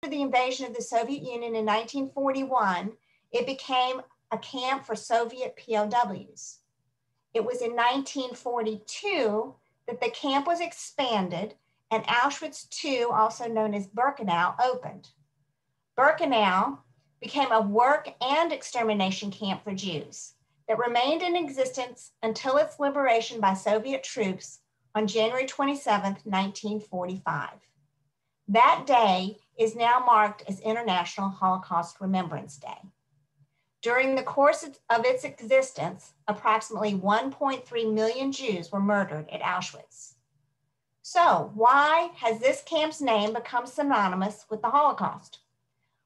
the invasion of the Soviet Union in 1941, it became a camp for Soviet POWs. It was in 1942 that the camp was expanded and Auschwitz II, also known as Birkenau, opened. Birkenau became a work and extermination camp for Jews that remained in existence until its liberation by Soviet troops on January 27, 1945. That day is now marked as International Holocaust Remembrance Day. During the course of its existence, approximately 1.3 million Jews were murdered at Auschwitz. So why has this camp's name become synonymous with the Holocaust?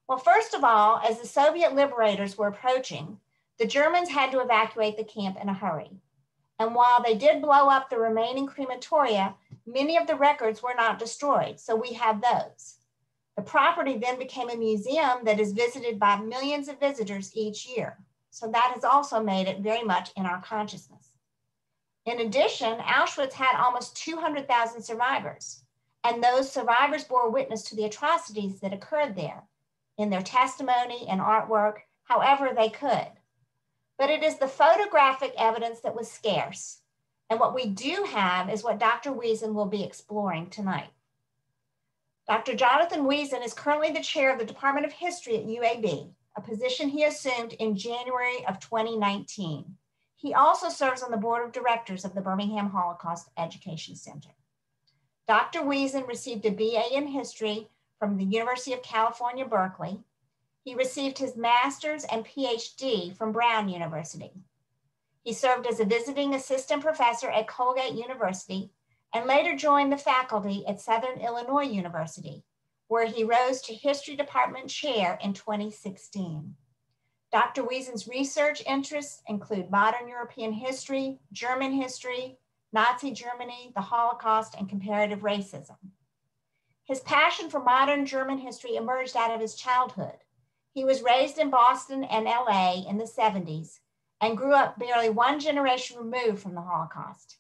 Well, first of all, as the Soviet liberators were approaching, the Germans had to evacuate the camp in a hurry. And while they did blow up the remaining crematoria, many of the records were not destroyed, so we have those. The property then became a museum that is visited by millions of visitors each year. So that has also made it very much in our consciousness. In addition, Auschwitz had almost 200,000 survivors, and those survivors bore witness to the atrocities that occurred there in their testimony and artwork, however they could. But it is the photographic evidence that was scarce. And what we do have is what Dr. Wiesen will be exploring tonight. Dr. Jonathan Wiesen is currently the chair of the Department of History at UAB, a position he assumed in January of 2019. He also serves on the board of directors of the Birmingham Holocaust Education Center. Dr. Wiesen received a BA in history from the University of California, Berkeley. He received his master's and PhD from Brown University. He served as a visiting assistant professor at Colgate University and later joined the faculty at Southern Illinois University, where he rose to history department chair in 2016. Dr. Wiesen's research interests include modern European history, German history, Nazi Germany, the Holocaust, and comparative racism. His passion for modern German history emerged out of his childhood. He was raised in Boston and LA in the 70s and grew up barely one generation removed from the Holocaust.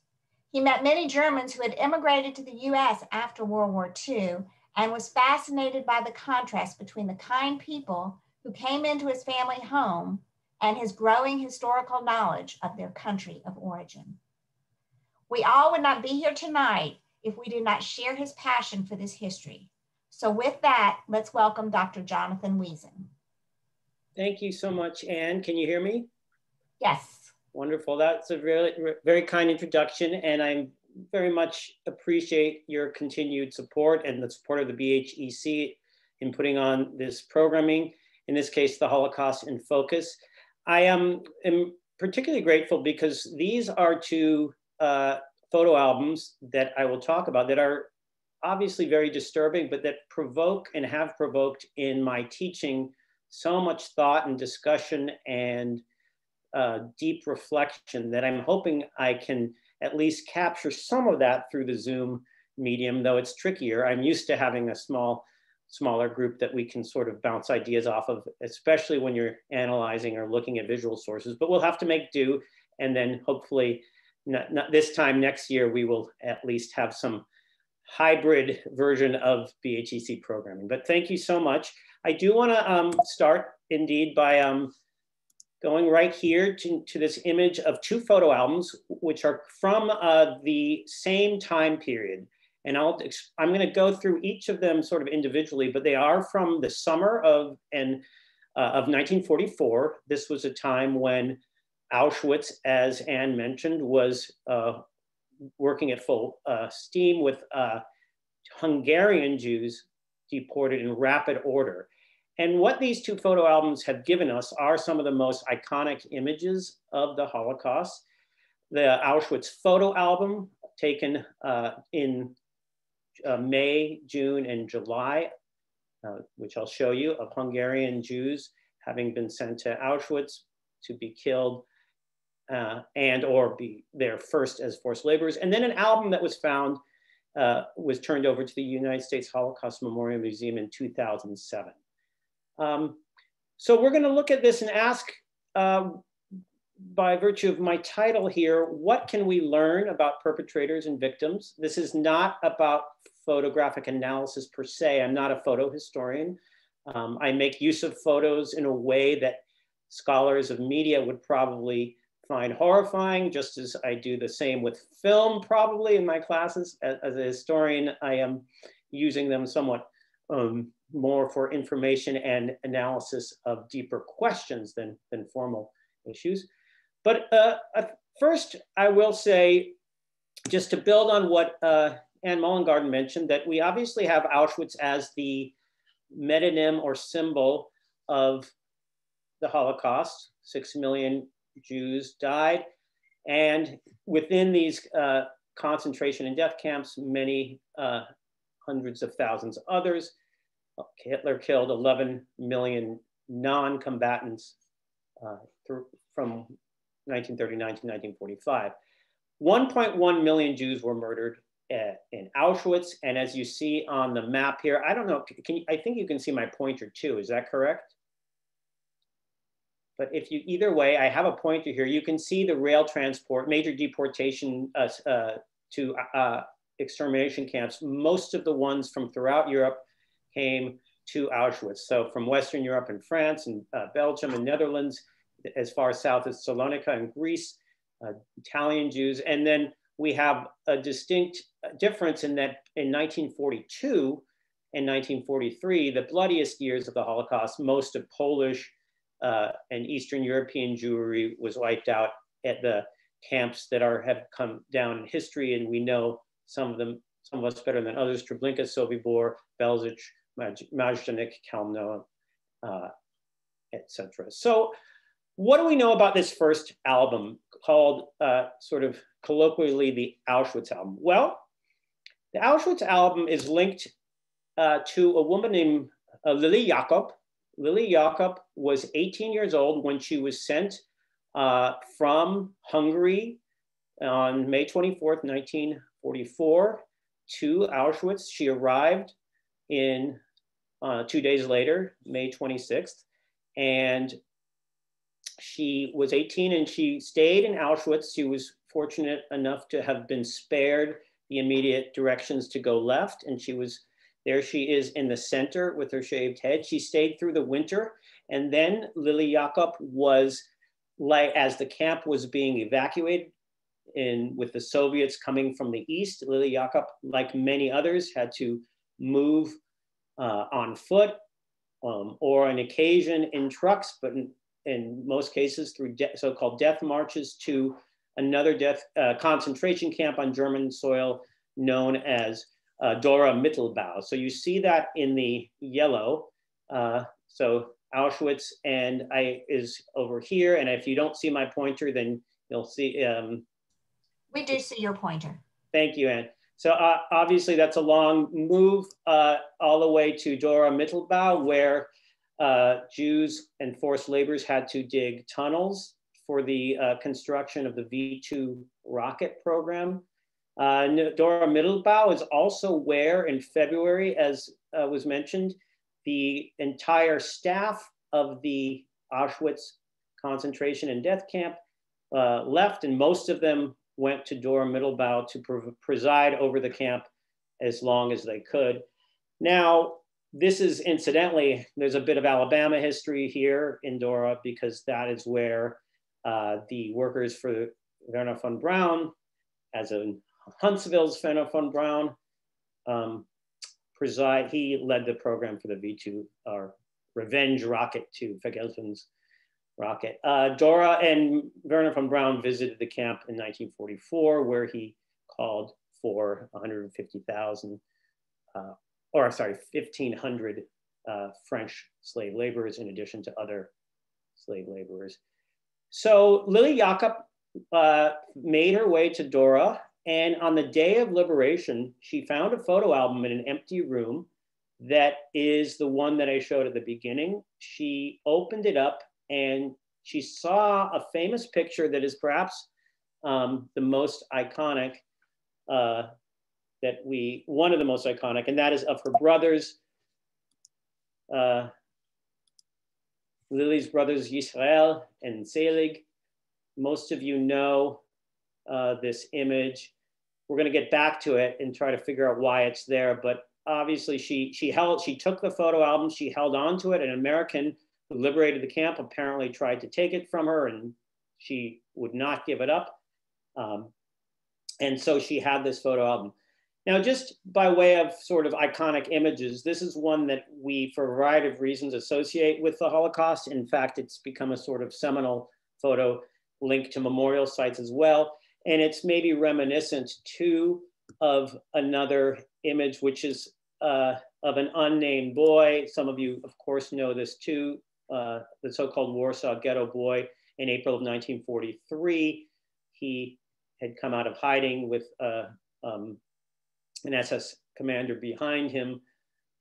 He met many Germans who had immigrated to the US after World War II and was fascinated by the contrast between the kind people who came into his family home and his growing historical knowledge of their country of origin. We all would not be here tonight if we did not share his passion for this history. So with that, let's welcome Dr. Jonathan Wiesen. Thank you so much, Anne. Can you hear me? Yes. Wonderful. That's a really very kind introduction, and I very much appreciate your continued support and the support of the BHEC in putting on this programming, in this case, the Holocaust in Focus. I am particularly grateful because these are two photo albums that I will talk about that are obviously very disturbing, but that provoke and have provoked in my teaching so much thought and discussion and deep reflection that I'm hoping I can at least capture some of that through the Zoom medium, though it's trickier. I'm used to having a smaller group that we can sort of bounce ideas off of, especially when you're analyzing or looking at visual sources, but we'll have to make do. And then hopefully not this time next year, we will at least have some hybrid version of BHEC programming. But thank you so much. I do want to start indeed by going right here to this image of two photo albums, which are from the same time period. And I'm going to go through each of them sort of individually, but they are from the summer of 1944. This was a time when Auschwitz, as Anne mentioned, was working at full steam with Hungarian Jews deported in rapid order. And what these two photo albums have given us are some of the most iconic images of the Holocaust. The Auschwitz photo album taken in May, June, and July, which I'll show you, of Hungarian Jews having been sent to Auschwitz to be killed and or be there first as forced laborers. And then an album that was found, was turned over to the United States Holocaust Memorial Museum in 2007. So we're going to look at this and ask, by virtue of my title here, what can we learn about perpetrators and victims? This is not about photographic analysis per se. I'm not a photo historian. I make use of photos in a way that scholars of media would probably find horrifying, just as I do the same with film probably in my classes. As a historian, I am using them somewhat more for information and analysis of deeper questions than formal issues. But first, I will say, just to build on what Anne Mullengarden mentioned, that we obviously have Auschwitz as the metonym or symbol of the Holocaust. 6 million Jews died. And within these concentration and death camps, many hundreds of thousands of others. Hitler killed 11 million non-combatants from 1939 to 1945. 1.1 million Jews were murdered in Auschwitz. And as you see on the map here, I don't know, I think you can see my pointer too, is that correct? But if you, either way, I have a pointer here, you can see the rail transport, major deportation to extermination camps. Most of the ones from throughout Europe came to Auschwitz. So from Western Europe and France and Belgium and Netherlands, as far south as Salonika and Greece, Italian Jews. And then we have a distinct difference in that in 1942 and 1943, the bloodiest years of the Holocaust, most of Polish and Eastern European Jewry was wiped out at the camps that have come down in history. And we know some of us better than others: Treblinka, Sobibor, Belzec, Majdanek, Chelmno, etc. So what do we know about this first album called sort of colloquially the Auschwitz Album? Well, the Auschwitz Album is linked to a woman named Lilly Jacobs. Lilly Jacobs was 18 years old when she was sent from Hungary on May 24th, 1944 to Auschwitz. She arrived in 2 days later, May 26th, and she was 18 and she stayed in Auschwitz. She was fortunate enough to have been spared the immediate directions to go left, and there she is in the center with her shaved head. She stayed through the winter, and then Lilly Jacobs was, like, as the camp was being evacuated with the Soviets coming from the east, Lilly Jacobs, like many others, had to move on foot or on occasion in trucks, but in most cases through so-called death marches to another concentration camp on German soil known as Dora Mittelbau. So you see that in the yellow. So Auschwitz is over here. And if you don't see my pointer, then you'll see. We do see your pointer. Thank you, Anne. So obviously that's a long move all the way to Dora Mittelbau, where Jews and forced laborers had to dig tunnels for the construction of the V2 rocket program. Dora Mittelbau is also where, in February, as was mentioned, the entire staff of the Auschwitz concentration and death camp left, and most of them went to Dora Mittelbau to preside over the camp as long as they could. Now, this is incidentally, there's a bit of Alabama history here in Dora, because that is where the workers for Werner von Braun, as in Huntsville's Werner von Braun, he led the program for the V2, or Revenge rocket to Vergeltungsrocket. rocket. Dora and Werner von Braun visited the camp in 1944, where he called for 150,000, 1,500 French slave laborers, in addition to other slave laborers. So Lilly Jacobs made her way to Dora, and on the day of liberation, she found a photo album in an empty room that is the one that I showed at the beginning. She opened it up and she saw a famous picture that is perhaps the most iconic, one of the most iconic, and that is of her brothers, Lilly's brothers Yisrael and Selig. Most of you know this image. we're going to get back to it and try to figure out why it's there. But obviously she took the photo album, she held on to it. An American who liberated the camp apparently tried to take it from her, and she would not give it up. And so she had this photo album. Now, just by way of sort of iconic images, this is one that we, for a variety of reasons, associate with the Holocaust. In fact, it's become a sort of seminal photo linked to memorial sites as well. And it's maybe reminiscent too of another image, which is of an unnamed boy. Some of you, of course, know this too, the so-called Warsaw Ghetto Boy. In April of 1943, he had come out of hiding with an SS commander behind him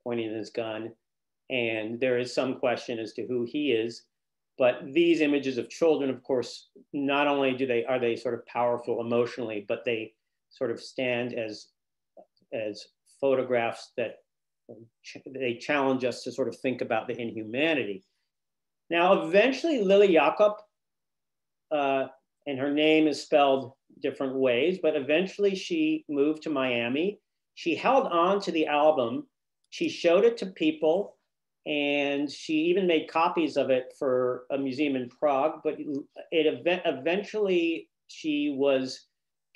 pointing his gun. And there is some question as to who he is. But these images of children, of course, not only are they sort of powerful emotionally, but they sort of stand as photographs that they challenge us to sort of think about the inhumanity. Now, eventually, Lilly Jacobs, and her name is spelled different ways, but eventually she moved to Miami. She held on to the album. She showed it to people, and she even made copies of it for a museum in Prague, but eventually she was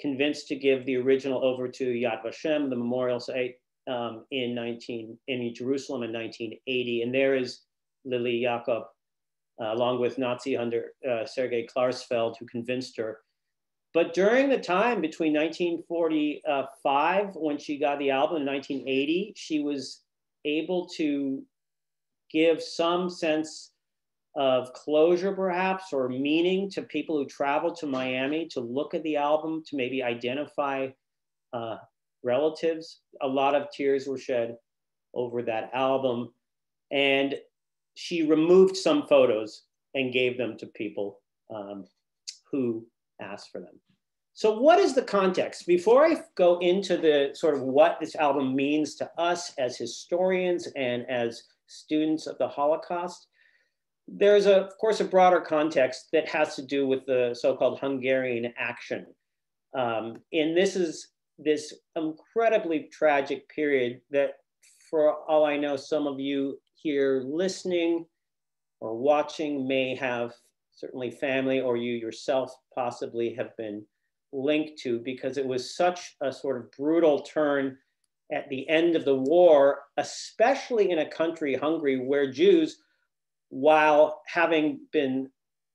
convinced to give the original over to Yad Vashem, the memorial site in Jerusalem in 1980. And there is Lilly Jacobs, along with Nazi hunter Sergei Klarsfeld, who convinced her. But during the time between 1945, when she got the album, in 1980, she was able to give some sense of closure, perhaps, or meaning to people who traveled to Miami to look at the album, to maybe identify relatives. A lot of tears were shed over that album. And she removed some photos and gave them to people who asked for them. So what is the context? Before I go into the sort of what this album means to us as historians and as students of the Holocaust, there's of course a broader context that has to do with the so-called Hungarian action. And this is this incredibly tragic period that, for all I know, some of you here listening or watching may have certainly family, or you yourself possibly have been linked to, because it was such a sort of brutal turn at the end of the war, especially in a country, Hungary, where Jews, while having been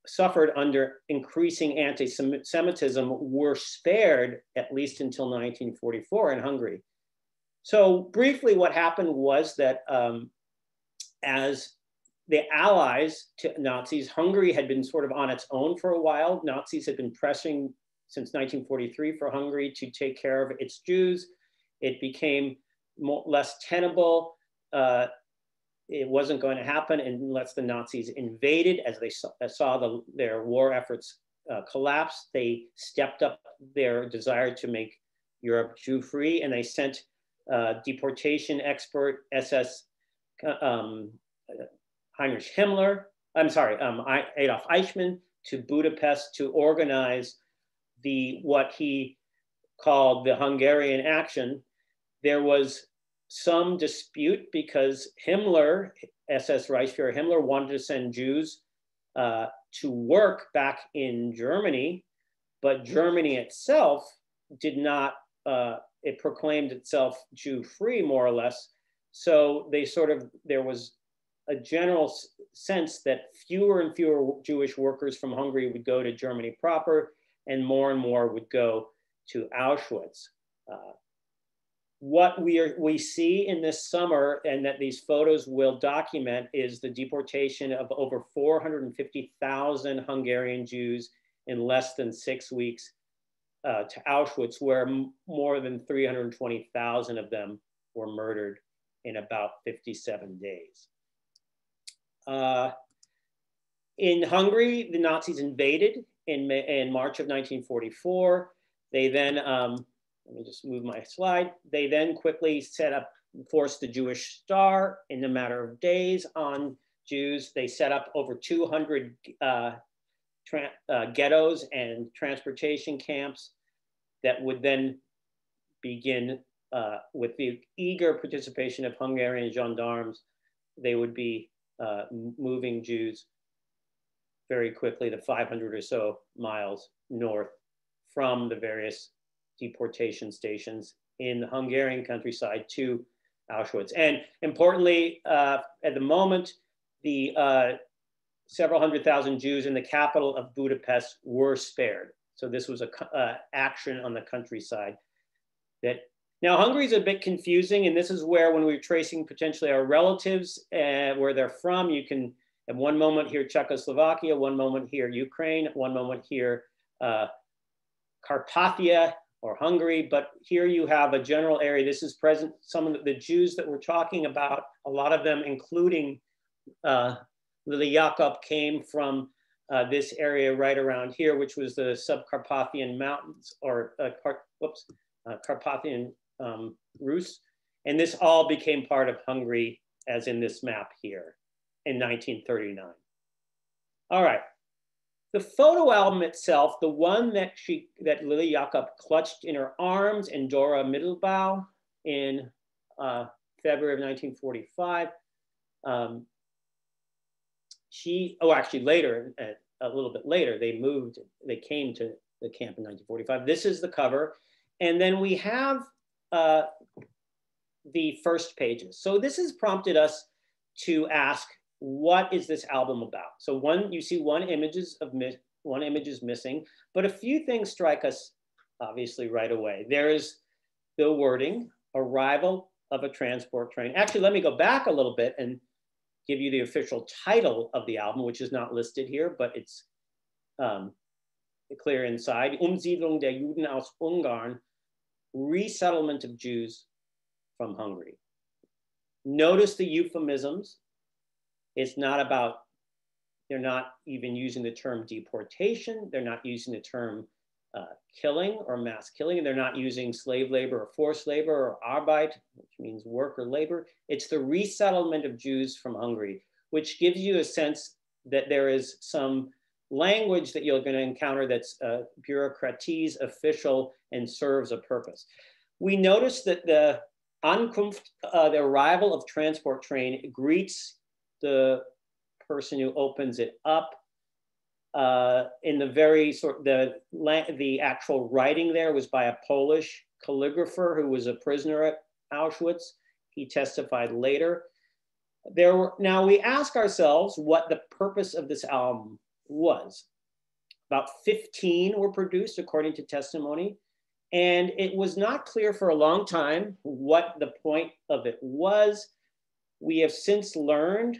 suffered under increasing anti-Semitism, were spared at least until 1944 in Hungary. So briefly, what happened was that as the allies to Nazis, Hungary had been sort of on its own for a while. Nazis had been pressing since 1943 for Hungary to take care of its Jews. It became less tenable. It wasn't going to happen unless the Nazis invaded. As they saw their war efforts collapse, they stepped up their desire to make Europe Jew-free, and they sent deportation expert SS Adolf Eichmann to Budapest to organize what he called the Hungarian action. There was some dispute because Himmler, SS Reichsführer Himmler, wanted to send Jews to work back in Germany, but Germany itself did not, it proclaimed itself Jew-free, more or less. So there was a general sense that fewer and fewer Jewish workers from Hungary would go to Germany proper, and more would go to Auschwitz. What we see in this summer, and that these photos will document, is the deportation of over 450,000 Hungarian Jews in less than 6 weeks to Auschwitz, where more than 320,000 of them were murdered in about 57 days. In Hungary, the Nazis invaded in March of 1944. They then, let me just move my slide. They then quickly forced the Jewish Star in a matter of days on Jews. They set up over 200 ghettos and transportation camps that would then begin with the eager participation of Hungarian gendarmes. They would be moving Jews very quickly to 500 or so miles north from the various deportation stations in the Hungarian countryside to Auschwitz. And importantly, at the moment, the several 100,000 Jews in the capital of Budapest were spared. So this was a action on the countryside. That now Hungary is a bit confusing, and this is where, when we're tracing potentially our relatives where they're from, you can at one moment here Czechoslovakia, one moment here Ukraine, one moment here Carpathia or Hungary, but here you have a general area. This is present, some of the Jews that we're talking about, a lot of them, including Lilly Jacobs, came from this area right around here, which was the Subcarpathian Mountains, or Carpathian Rus. And this all became part of Hungary, as in this map here in 1939. All right. The photo album itself, the one that Lilly Jacobs clutched in her arms in Dora Mittelbau in February of 1945, actually later, a little bit later, they came to the camp in 1945. This is the cover. And then we have the first pages. So this has prompted us to ask, what is this album about? So you see one image is missing, but a few things strike us obviously right away. There is the wording, arrival of a transport train. Actually, let me go back a little bit and give you the official title of the album, which is not listed here, but it's clear inside. Umsiedlung der Juden aus Ungarn, resettlement of Jews from Hungary. Notice the euphemisms. It's not about, they're not even using the term deportation. They're not using the term killing or mass killing. And they're not using slave labor or forced labor or Arbeit, which means work or labor. It's the resettlement of Jews from Hungary, which gives you a sense that there is some language that you're going to encounter that's bureaucratese, official, and serves a purpose. We notice that the Ankunft, the arrival of transport train, greets the person who opens it up. In the very the actual writing there was by a Polish calligrapher who was a prisoner at Auschwitz. He testified later. Now we ask ourselves what the purpose of this album was. About 15 were produced according to testimony, and it was not clear for a long time what the point of it was. We have since learned,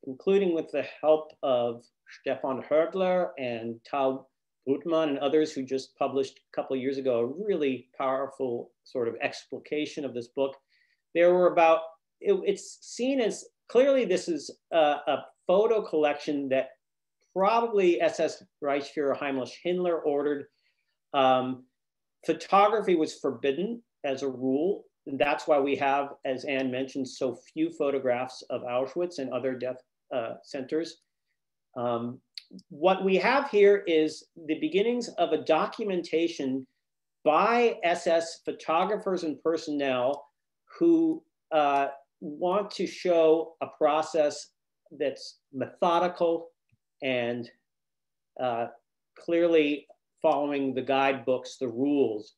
including with the help of Stefan Hörtler and Tal Brutmann and others who just published a couple of years ago, a really powerful sort of explication of this book. There were it's seen as, clearly this is a photo collection that probably SS Reichsführer Heinrich Himmler ordered. Photography was forbidden as a rule. And that's why we have, as Anne mentioned, so few photographs of Auschwitz and other death centers. What we have here is the beginnings of a documentation by SS photographers and personnel who want to show a process that's methodical and clearly following the guidebooks, the rules.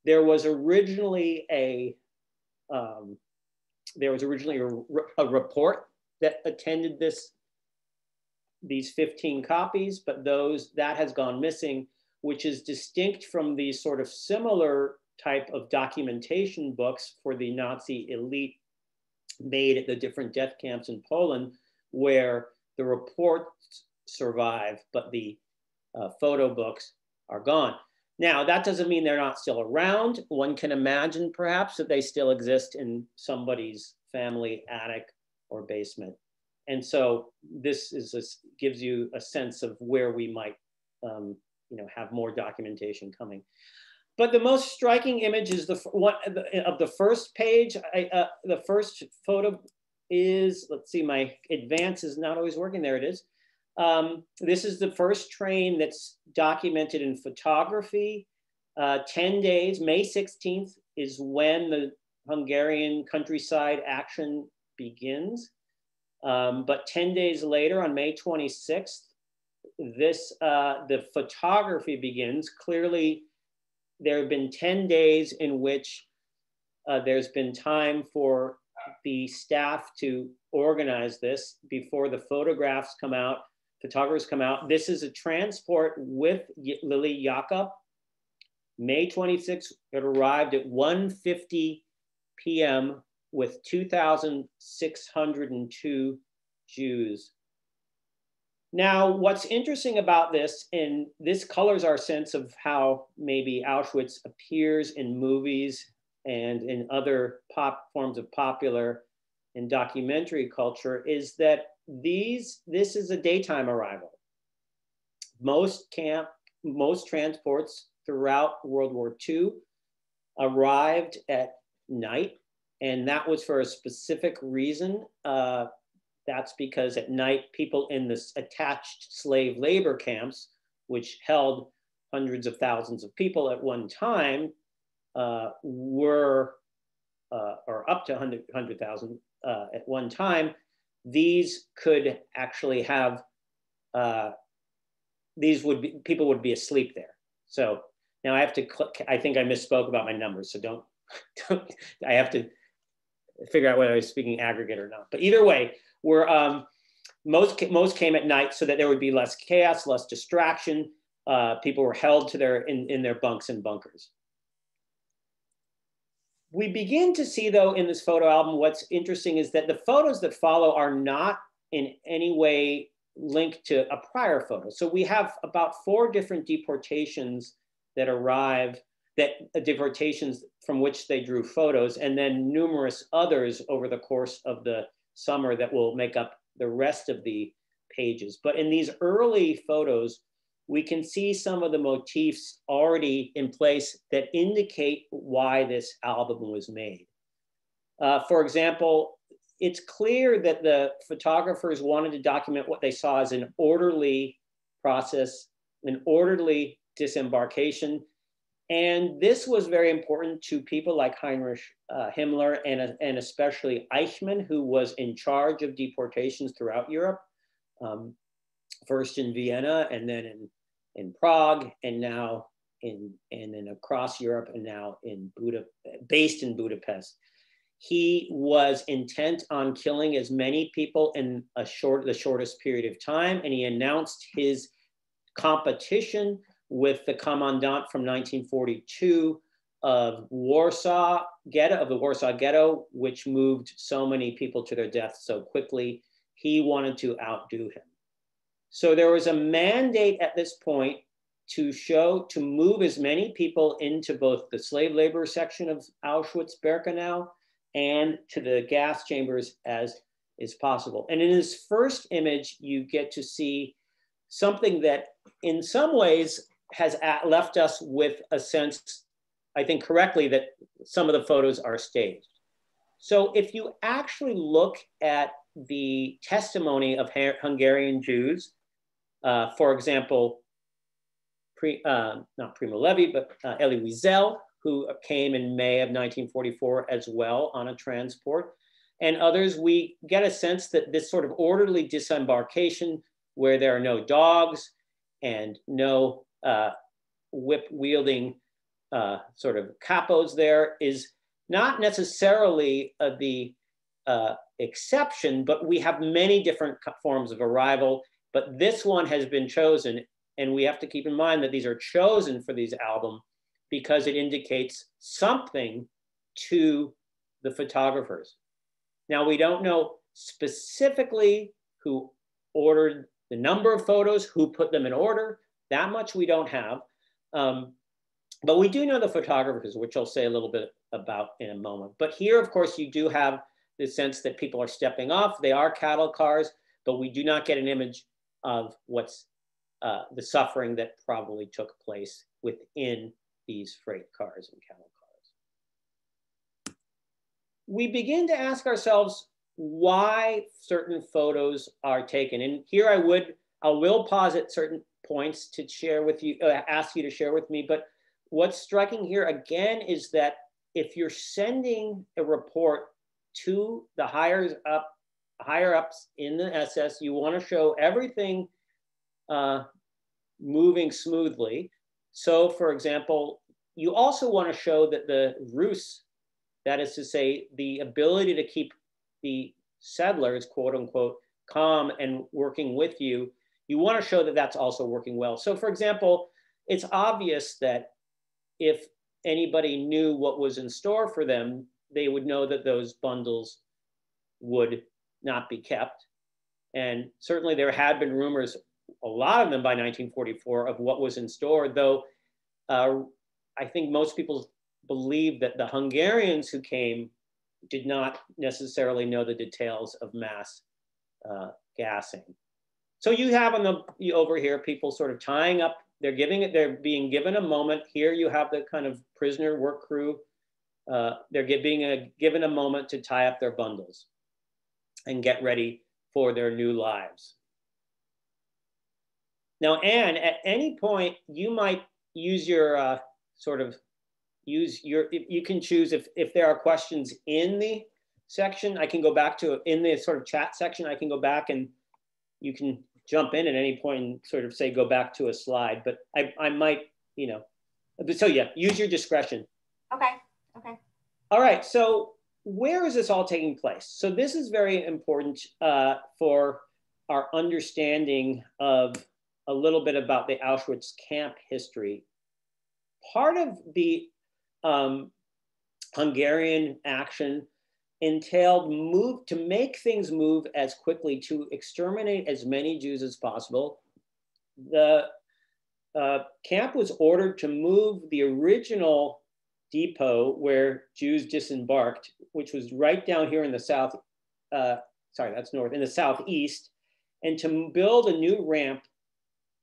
There was originally a report that attended these 15 copies, but that has gone missing, which is distinct from the sort of similar type of documentation books for the Nazi elite made at the different death camps in Poland, where the reports survive, but the photo books are gone. Now, that doesn't mean they're not still around. One can imagine perhaps that they still exist in somebody's family attic or basement. And so this gives you a sense of where we might have more documentation coming. But the most striking image is of the first page. The first photo is, let's see, my advance is not always working. There it is. This is the first train that's documented in photography. 10 days, May 16th is when the Hungarian countryside action begins. But 10 days later, on May 26th, the photography begins. Clearly, there have been 10 days in which there's been time for the staff to organize this before the photographs come out, photographers come out. This is a transport with Lilly Jacobs. May 26th, it arrived at 1:50 p.m. with 2,602 Jews. Now, what's interesting about this, and this colors our sense of how maybe Auschwitz appears in movies and in other forms of popular and documentary culture, is that this is a daytime arrival. Most transports throughout World War II arrived at night, and that was for a specific reason. That's because at night, people in the attached slave labor camps, which held hundreds of thousands of people at one time, or up to 100,000 at one time, these could actually have, people would be asleep there. So now I have to click, I think I misspoke about my numbers, so don't I have to figure out whether I was speaking aggregate or not. But either way, most came at night so that there would be less chaos, less distraction. People were held to in their bunks and bunkers. We begin to see, though, in this photo album, what's interesting is that the photos that follow are not in any way linked to a prior photo. So we have about 4 different deportations that arrive, deportations from which they drew photos, and then numerous others over the course of the summer that will make up the rest of the pages. But in these early photos, we can see some of the motifs already in place that indicate why this album was made. For example, it's clear that the photographers wanted to document what they saw as an orderly process, an orderly disembarkation. And this was very important to people like Heinrich Himmler and especially Eichmann, who was in charge of deportations throughout Europe, first in Vienna and then in Prague, and now and then across Europe, and now based in Budapest. He was intent on killing as many people in the shortest period of time, and he announced his competition with the commandant from 1942 of the Warsaw Ghetto, which moved so many people to their death so quickly. He wanted to outdo him. So there was a mandate at this point to move as many people into both the slave labor section of Auschwitz-Birkenau and to the gas chambers as is possible. And in his first image, you get to see something that in some ways has left us with a sense, I think correctly, that some of the photos are staged. So if you actually look at the testimony of Hungarian Jews, for example, not Primo Levi, but Elie Wiesel, who came in May of 1944 as well on a transport, and others, we get a sense that this sort of orderly disembarkation where there are no dogs and no whip-wielding sort of capos there is not necessarily the exception, but we have many different forms of arrival. But this one has been chosen, and we have to keep in mind that these are chosen for these albums because it indicates something to the photographers. Now, we don't know specifically who ordered the number of photos, who put them in order. That much we don't have. But we do know the photographers, which I'll say a little bit about in a moment. But here, of course, you do have the sense that people are stepping off. They are cattle cars, but we do not get an image of what's the suffering that probably took place within these freight cars and cattle cars. We begin to ask ourselves why certain photos are taken. And here I will pause at certain points to share with you, ask you to share with me, but what's striking here again is that if you're sending a report to the higher ups in the SS, you want to show everything moving smoothly. So, for example, you also want to show that the ruse, that is to say, the ability to keep the settlers, quote unquote, calm and working with you, you want to show that that's also working well. So, for example, it's obvious that if anybody knew what was in store for them, they would know that those bundles would not be kept. And certainly there had been rumors, a lot of them by 1944, of what was in store, though I think most people believe that the Hungarians who came did not necessarily know the details of mass gassing. So you have over here people sort of tying up, they're being given a moment. Here you have the kind of prisoner work crew. They're being given a moment to tie up their bundles and get ready for their new lives. Now, Anne, at any point, you might use your you can choose if there are questions in the section, I can go back to, in the sort of chat section, I can go back and you can jump in at any point and sort of say, go back to a slide, but I might, so yeah, use your discretion. Okay, okay. All right, so where is this all taking place? So this is very important for our understanding of a little bit about the Auschwitz camp history. Part of the Hungarian action entailed to make things move as quickly to exterminate as many Jews as possible. The camp was ordered to move the original depot where Jews disembarked, which was right down here in the south, sorry, that's north, in the southeast, and to build a new ramp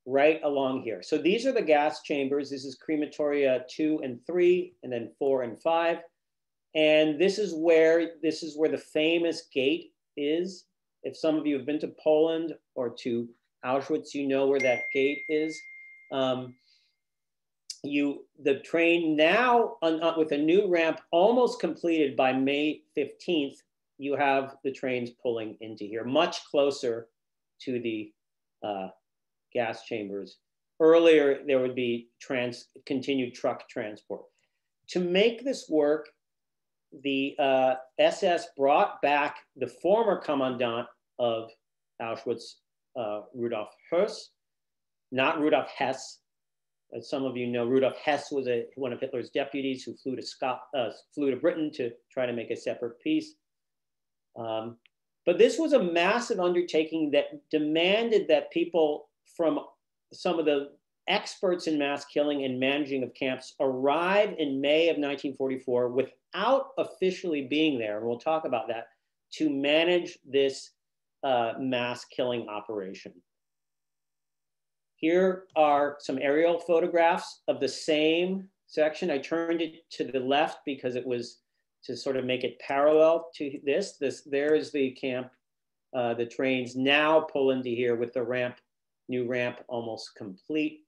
right along here. So these are the gas chambers. This is crematoria 2 and 3, and then 4 and 5. And this is where the famous gate is. If some of you have been to Poland or to Auschwitz, you know where that gate is. The train now, with a new ramp almost completed by May 15th, you have the trains pulling into here, much closer to the gas chambers. Earlier, there would be continued truck transport. To make this work, the SS brought back the former commandant of Auschwitz, Rudolf Höss, not Rudolf Hess. As some of you know, Rudolf Hess was one of Hitler's deputies who flew to Britain to try to make a separate peace. But this was a massive undertaking that demanded that people from some of the experts in mass killing and managing of camps arrive in May of 1944 without officially being there, and we'll talk about that, to manage this mass killing operation. Here are some aerial photographs of the same section. I turned it to the left because it was to sort of make it parallel to this. There is the camp. The trains now pull into here with the new ramp almost complete.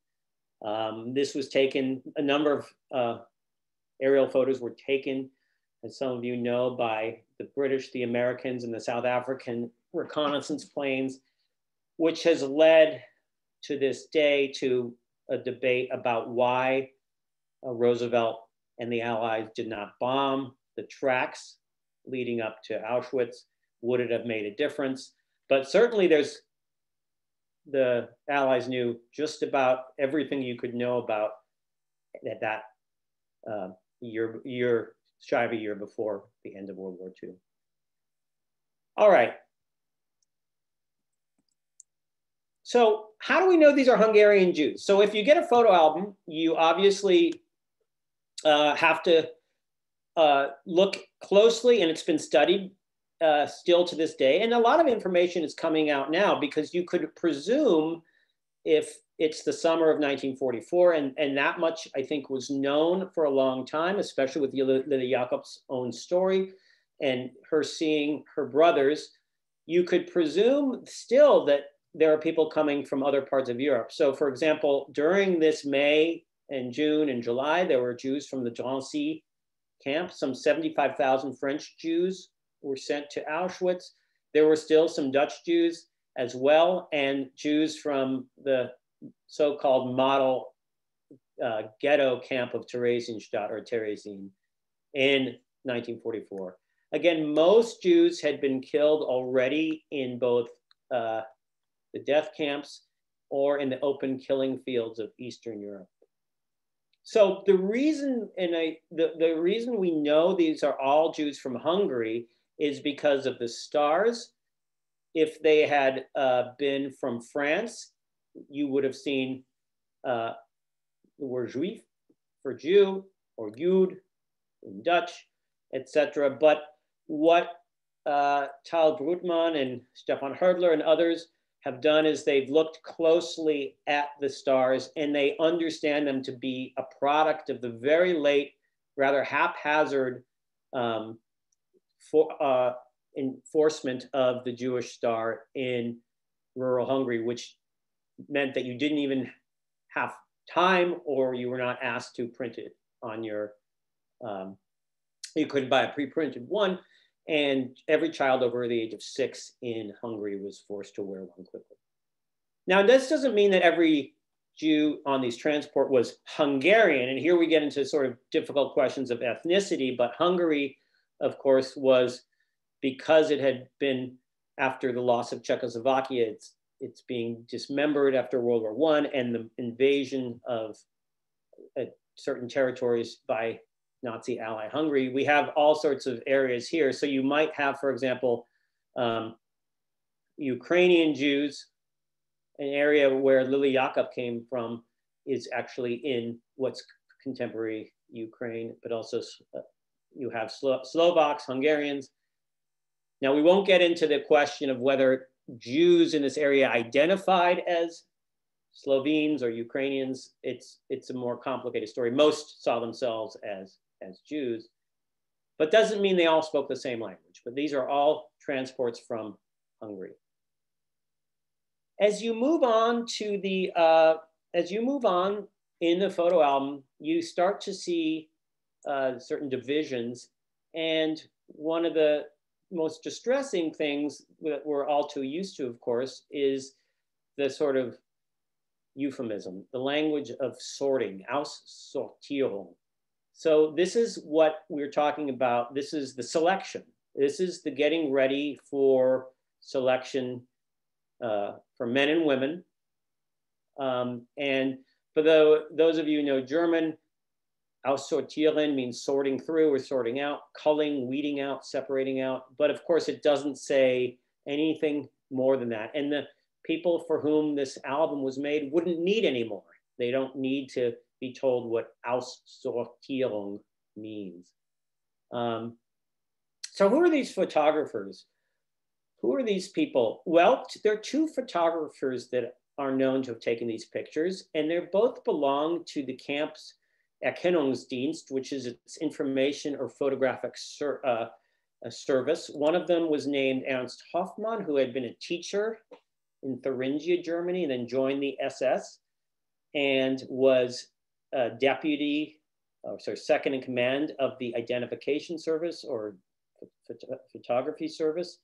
This was taken, a number of aerial photos were taken, as some of you know, by the British, the Americans, and the South African reconnaissance planes, which has led to this day to a debate about why Roosevelt and the Allies did not bomb the tracks leading up to Auschwitz. Would it have made a difference? But certainly the Allies knew just about everything you could know about that year, shy of a year before the end of World War II. All right. So how do we know these are Hungarian Jews? So if you get a photo album, you obviously have to look closely, and it's been studied still to this day. And a lot of information is coming out now because you could presume, if it's the summer of 1944, and that much I think was known for a long time, especially with Lilly Jacobs' own story and her seeing her brothers, you could presume still that there are people coming from other parts of Europe. So for example, during this May in June and July, there were Jews from the Drancy camp. Some 75,000 French Jews were sent to Auschwitz. There were still some Dutch Jews as well, and Jews from the so-called model ghetto camp of Theresienstadt or Theresien in 1944. Again, most Jews had been killed already in both the death camps or in the open killing fields of Eastern Europe. So the reason, the reason we know these are all Jews from Hungary is because of the stars. If they had been from France, you would have seen the word Juif for Jew, or Jood in Dutch, etc. But what Tal Brutman and Stefan Herdler and others have done is they've looked closely at the stars, and they understand them to be a product of the very late, rather haphazard enforcement of the Jewish star in rural Hungary, which meant that you didn't even have time, or you were not asked to print it on your, you couldn't buy a pre-printed one, and every child over the age of 6 in Hungary was forced to wear one quickly. Now, this doesn't mean that every Jew on these transport was Hungarian, and here we get into sort of difficult questions of ethnicity, but Hungary, of course, was, because it had been, after the loss of Czechoslovakia, it's being dismembered after World War I and the invasion of certain territories by Nazi ally Hungary. We have all sorts of areas here. So you might have, for example, Ukrainian Jews. An area where Lilly Jacobs came from is actually in what's contemporary Ukraine, but also you have Slovaks, Hungarians. Now, we won't get into the question of whether Jews in this area identified as Slovenes or Ukrainians. It's a more complicated story. Most saw themselves as Jews, but doesn't mean they all spoke the same language. But these are all transports from Hungary. As you move on to the, in the photo album, you start to see certain divisions. And one of the most distressing things that we're all too used to, of course, is the sort of euphemism, the language of sorting, Aussortierung. So this is what we're talking about. This is the selection. This is the getting ready for selection for men and women. And for those of you who know German, Aussortieren means sorting through or sorting out, culling, weeding out, separating out. But of course, it doesn't say anything more than that. And the people for whom this album was made wouldn't need any more. They don't need to be told what Aussortierung means. So who are these photographers? Who are these people? Well, there are 2 photographers that are known to have taken these pictures, and they both belong to the camp's Erkennungsdienst, which is its information or photographic service. One of them was named Ernst Hoffmann, who had been a teacher in Thuringia, Germany, and then joined the SS and was deputy, second in command of the identification service or photography service.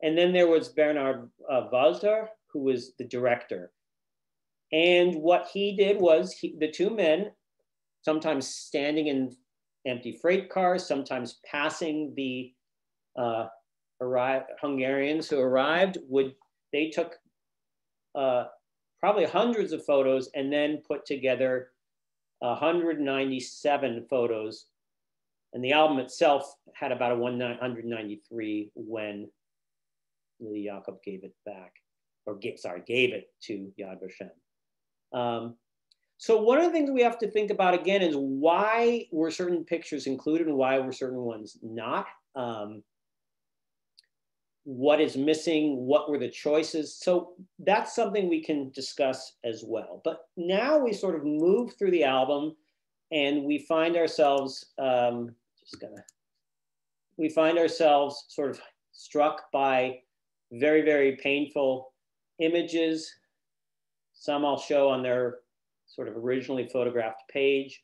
And then there was Bernard Walter, who was the director. And what he did was, the 2 men, sometimes standing in empty freight cars, sometimes passing the Hungarians who arrived, they took probably hundreds of photos and then put together 197 photos. And the album itself had about 193 when Lilly Jacobs gave it back, or gave it to Yad Vashem. So one of the things we have to think about again is, why were certain pictures included and why were certain ones not? What is missing? What were the choices? So that's something we can discuss as well. But now we sort of move through the album and we find ourselves, we find ourselves sort of struck by very, very painful images. Some I'll show on their sort of originally photographed page.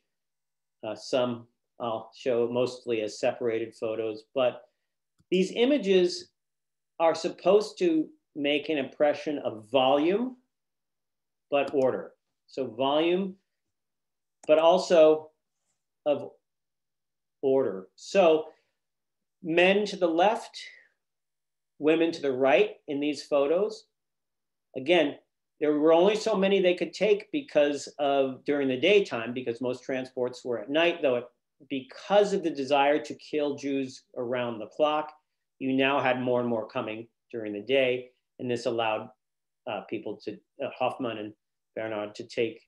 Some I'll show mostly as separated photos, but these images are supposed to make an impression of volume, but order. So volume, but also of order. So men to the left, women to the right in these photos. Again, there were only so many they could take because of during the daytime, because most transports were at night, though because of the desire to kill Jews around the clock, you now had more and more coming during the day. And this allowed people to, Hoffman and Bernard to take,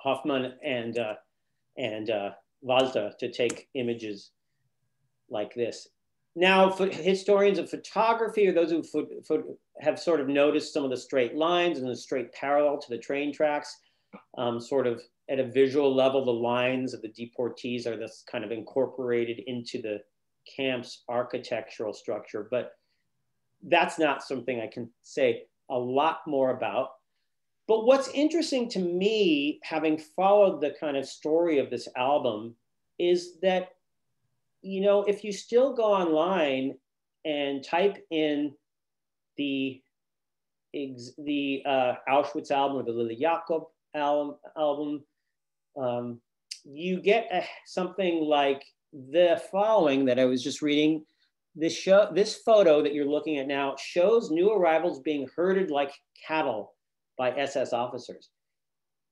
Hoffman and Walter to take images like this. Now, for historians of photography, or those who have sort of noticed some of the straight lines and the straight parallel to the train tracks, sort of at a visual level, the lines of the deportees are this kind of incorporated into the camp's architectural structure. But that's not something I can say a lot more about. But what's interesting to me, having followed the kind of story of this album, is that, you know, if you still go online and type in the Auschwitz album or the Lilly Jacobs album, you get something like the following that I was just reading. This photo that you're looking at now shows new arrivals being herded like cattle by SS officers.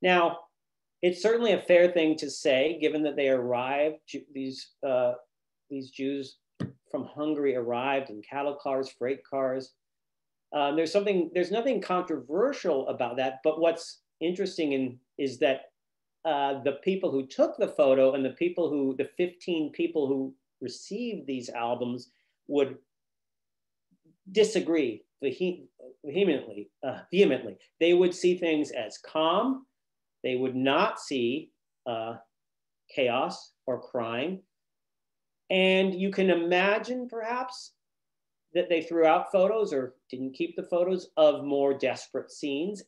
Now, it's certainly a fair thing to say, given that they arrived, these Jews from Hungary arrived in cattle cars, freight cars. There's nothing controversial about that, but what's interesting is that the people who took the photo and the 15 people who received these albums would disagree vehemently. They would see things as calm. They would not see chaos or crime. And you can imagine perhaps that they threw out photos or didn't keep the photos of more desperate scenes.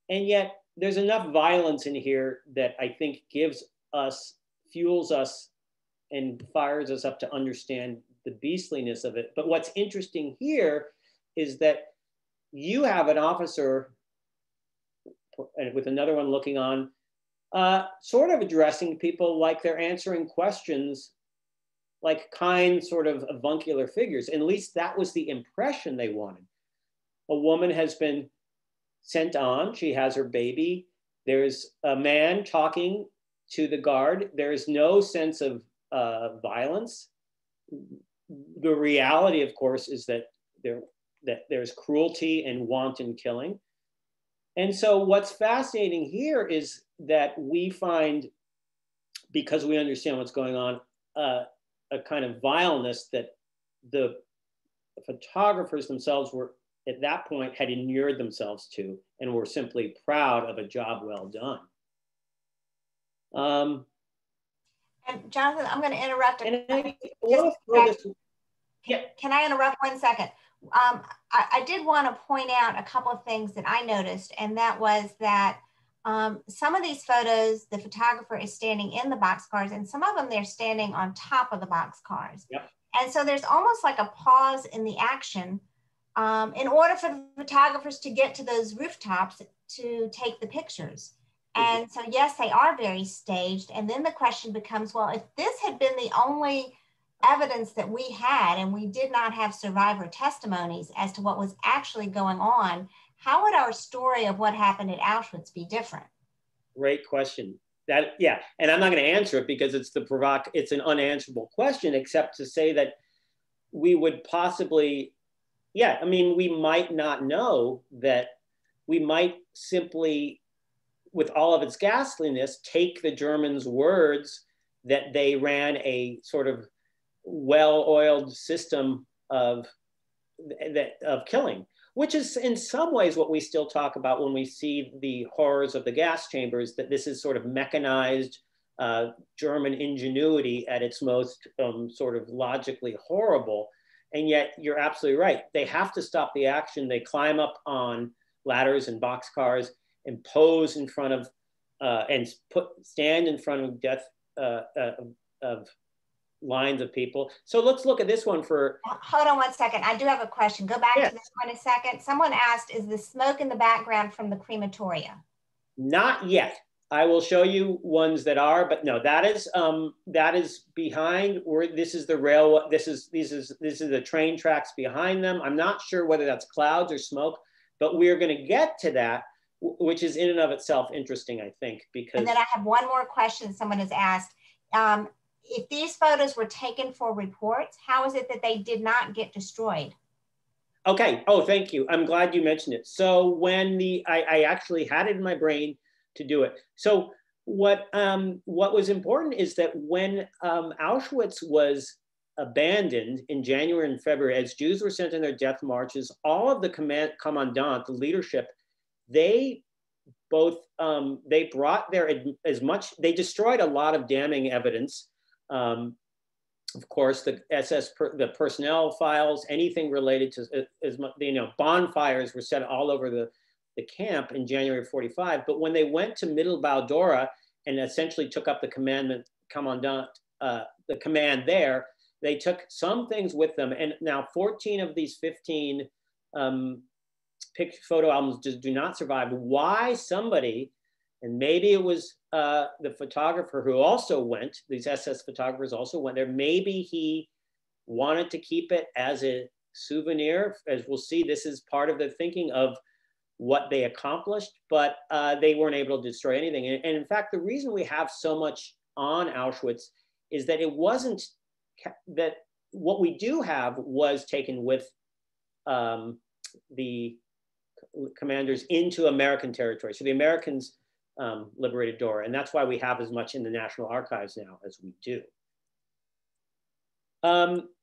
And yet there's enough violence in here that I think fuels us and fires us up to understand the beastliness of it. But what's interesting here is that you have an officer with another one looking on, sort of addressing people like they're answering questions like kind sort of avuncular figures. And at least that was the impression they wanted. A woman has been sent on, she has her baby. There's a man talking to the guard. There is no sense of violence. The reality, of course, is that there's cruelty and wanton killing. And so what's fascinating here is that we find, because we understand what's going on, a kind of vileness that the photographers themselves were, at that point, had inured themselves to and were simply proud of a job well done. And Jonathan, I'm going to interrupt. Can I interrupt 1 second? I did want to point out a couple of things that I noticed, and that was that some of these photos, the photographer is standing in the boxcars, and some of them they're standing on top of the boxcars. Yep. And so there's almost like a pause in the action in order for the photographers to get to those rooftops to take the pictures. Mm-hmm. And so, yes, they are very staged. And then the question becomes, well, if this had been the only evidence that we had and we did not have survivor testimonies as to what was actually going on, how would our story of what happened at Auschwitz be different? Great question. And I'm not going to answer it because it's an unanswerable question, except to say that we would possibly, we might not know that. We might simply, with all of its ghastliness, take the Germans' words that they ran a sort of well-oiled system of killing, which is in some ways what we still talk about when we see the horrors of the gas chambers, that this is sort of mechanized German ingenuity at its most sort of logically horrible. And yet you're absolutely right. They have to stop the action. They climb up on ladders and boxcars, and pose in front of and stand in front of death of lines of people. So let's look at this one for. Hold on one second. I do have a question. Go back to this one a second. Someone asked, is the smoke in the background from the crematoria? Not yet. I will show you ones that are, but no, that is behind. Or this is the rail. This is the train tracks behind them. I'm not sure whether that's clouds or smoke, but we are going to get to that, which is in and of itself interesting, I think, because. And then I have one more question someone has asked. If these photos were taken for reports, how is it that they did not get destroyed? Okay. Oh, thank you. I'm glad you mentioned it. So when I actually had it in my brain to do it. So what was important is that when Auschwitz was abandoned in January and February, as Jews were sent in their death marches, all of the commandant, the leadership, they both, they brought their, they destroyed a lot of damning evidence. Of course, the SS, the personnel files, anything related to, bonfires were set all over the camp in January of 45. But when they went to Mittelbau Dora and essentially took up the commandant, the command there, they took some things with them. And now 14 of these 15 photo albums do not survive. Why somebody, and maybe it was the photographer who also went, these SS photographers also went there, maybe he wanted to keep it as a souvenir. As we'll see, this is part of the thinking of what they accomplished, but they weren't able to destroy anything. And in fact, the reason we have so much on Auschwitz is that it wasn't, that what we do have was taken with the commanders into American territory. So the Americans liberated Dora, and that's why we have as much in the National Archives now as we do.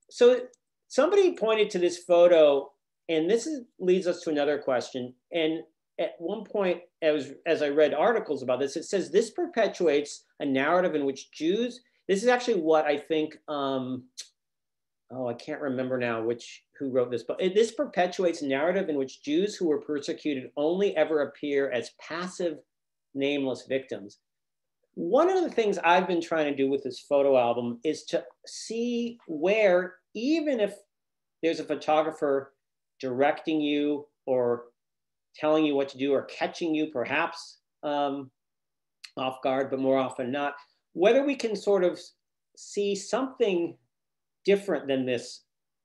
So somebody pointed to this photo, and this leads us to another question. And at one point, as I read articles about this, it says this perpetuates a narrative in which Jews, this is actually what I think, I can't remember now who wrote this, but this perpetuates a narrative in which Jews who were persecuted only ever appear as passive, nameless victims. One of the things I've been trying to do with this photo album is to see where, even if there's a photographer directing you or telling you what to do or catching you perhaps off guard, but more often not, whether we can sort of see something different than this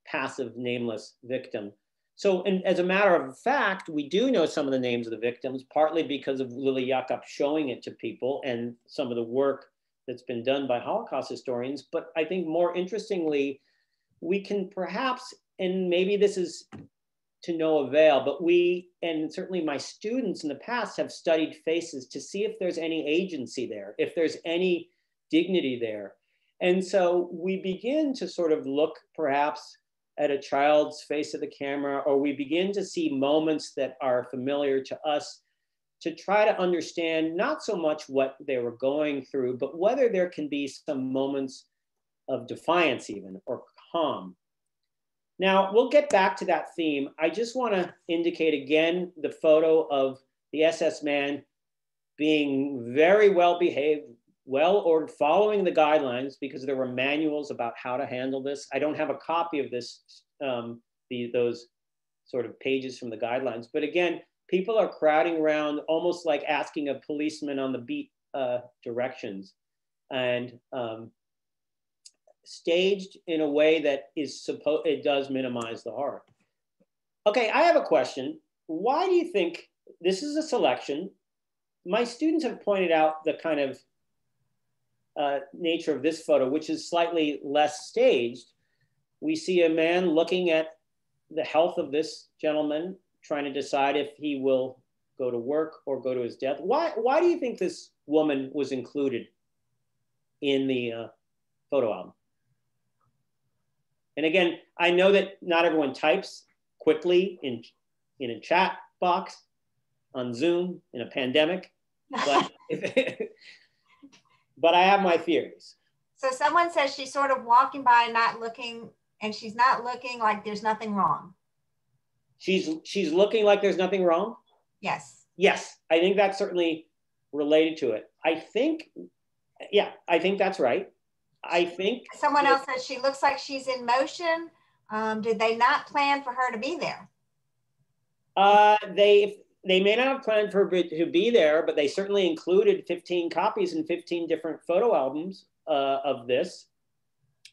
passive, nameless victim. So, and as a matter of fact, we do know some of the names of the victims, partly because of Lilly Jacobs showing it to people and some of the work that's been done by Holocaust historians. But I think more interestingly, we can perhaps, and maybe this is to no avail, but we, and certainly my students in the past, have studied faces to see if there's any agency there, if there's any dignity there. And so we begin to sort of look perhaps at a child's face at the camera, or we begin to see moments that are familiar to us to try to understand not so much what they were going through, but whether there can be some moments of defiance even, or calm. Now, we'll get back to that theme. I just want to indicate again the photo of the SS man being very well behaved, well ordered, following the guidelines, because there were manuals about how to handle this. I don't have a copy of this, those sort of pages from the guidelines. But again, people are crowding around, almost like asking a policeman on the beat directions, and staged in a way that it does minimize the horror. Okay, I have a question. Why do you think this is a selection? My students have pointed out the kind of nature of this photo, which is slightly less staged. We see a man looking at the health of this gentleman, trying to decide if he will go to work or go to his death. Why do you think this woman was included in the photo album? And again, I know that not everyone types quickly in a chat box, on Zoom, in a pandemic, but but I have my theories. So someone says she's sort of walking by, not looking, and she's not looking like there's nothing wrong. She's looking like there's nothing wrong? Yes. Yes, I think that's certainly related to it. I think, yeah, I think that's right. I think someone else says she looks like she's in motion. Did they not plan for her to be there? They may not have planned for her to be there, but they certainly included 15 copies and 15 different photo albums of this.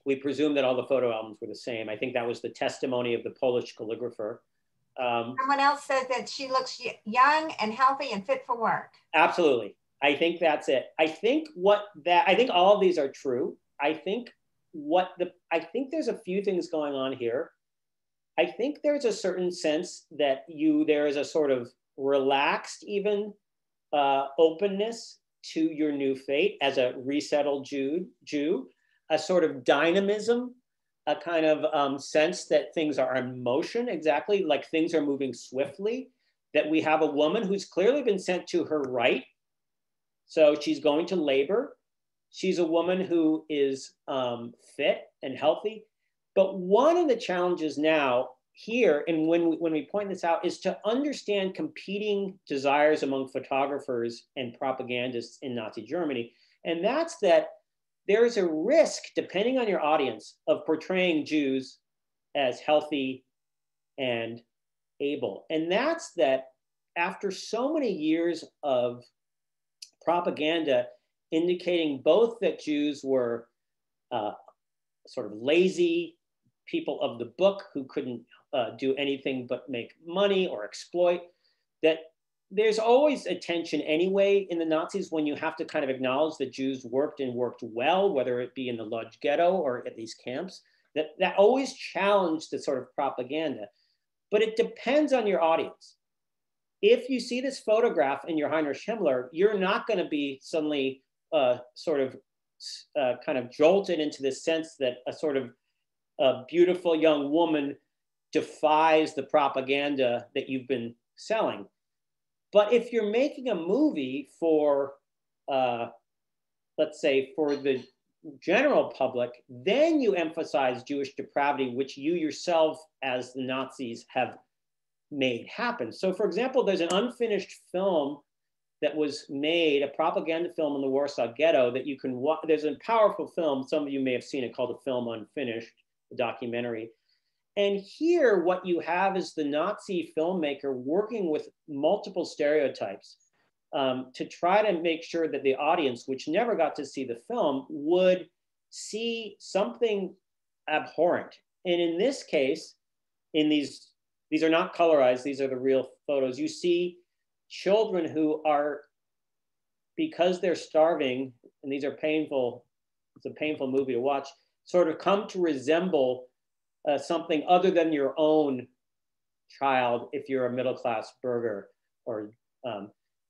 We presume that all the photo albums were the same. I think that was the testimony of the Polish calligrapher. Someone else says that she looks young and healthy and fit for work. Absolutely. I think that's it. I think all of these are true. I think there's a few things going on here. I think there's a certain sense that there is a sort of relaxed even openness to your new fate as a resettled Jew, a sort of dynamism, a kind of sense that things are in motion, exactly, like things are moving swiftly, that we have a woman who's clearly been sent to her right. So she's going to labor. She's a woman who is fit and healthy. But one of the challenges now here, and when we point this out, is to understand competing desires among photographers and propagandists in Nazi Germany. And that's that there's a risk, depending on your audience, of portraying Jews as healthy and able. And that's that after so many years of propaganda indicating both that Jews were sort of lazy, people of the book who couldn't do anything but make money or exploit, that there's always a tension anyway in the Nazis when you have to kind of acknowledge that Jews worked and worked well, whether it be in the Lodz ghetto or at these camps, that always challenged the sort of propaganda. But it depends on your audience. If you see this photograph in your Heinrich Himmler, you're not going to be suddenly sort of kind of jolted into this sense that a sort of beautiful young woman defies the propaganda that you've been selling. But if you're making a movie for, let's say, for the general public, then you emphasize Jewish depravity, which you yourself, as the Nazis, have made happen. So, for example, there's an unfinished film that was made, a propaganda film in the Warsaw Ghetto that you can watch. There's a powerful film, some of you may have seen it, called The Film Unfinished, a documentary. And here, what you have is the Nazi filmmaker working with multiple stereotypes to try to make sure that the audience, which never got to see the film, would see something abhorrent. And in this case, in these are not colorized, these are the real photos. You see children who are, because they're starving, and these are painful, it's a painful movie to watch, sort of come to resemble something other than your own child if you're a middle-class burgher, or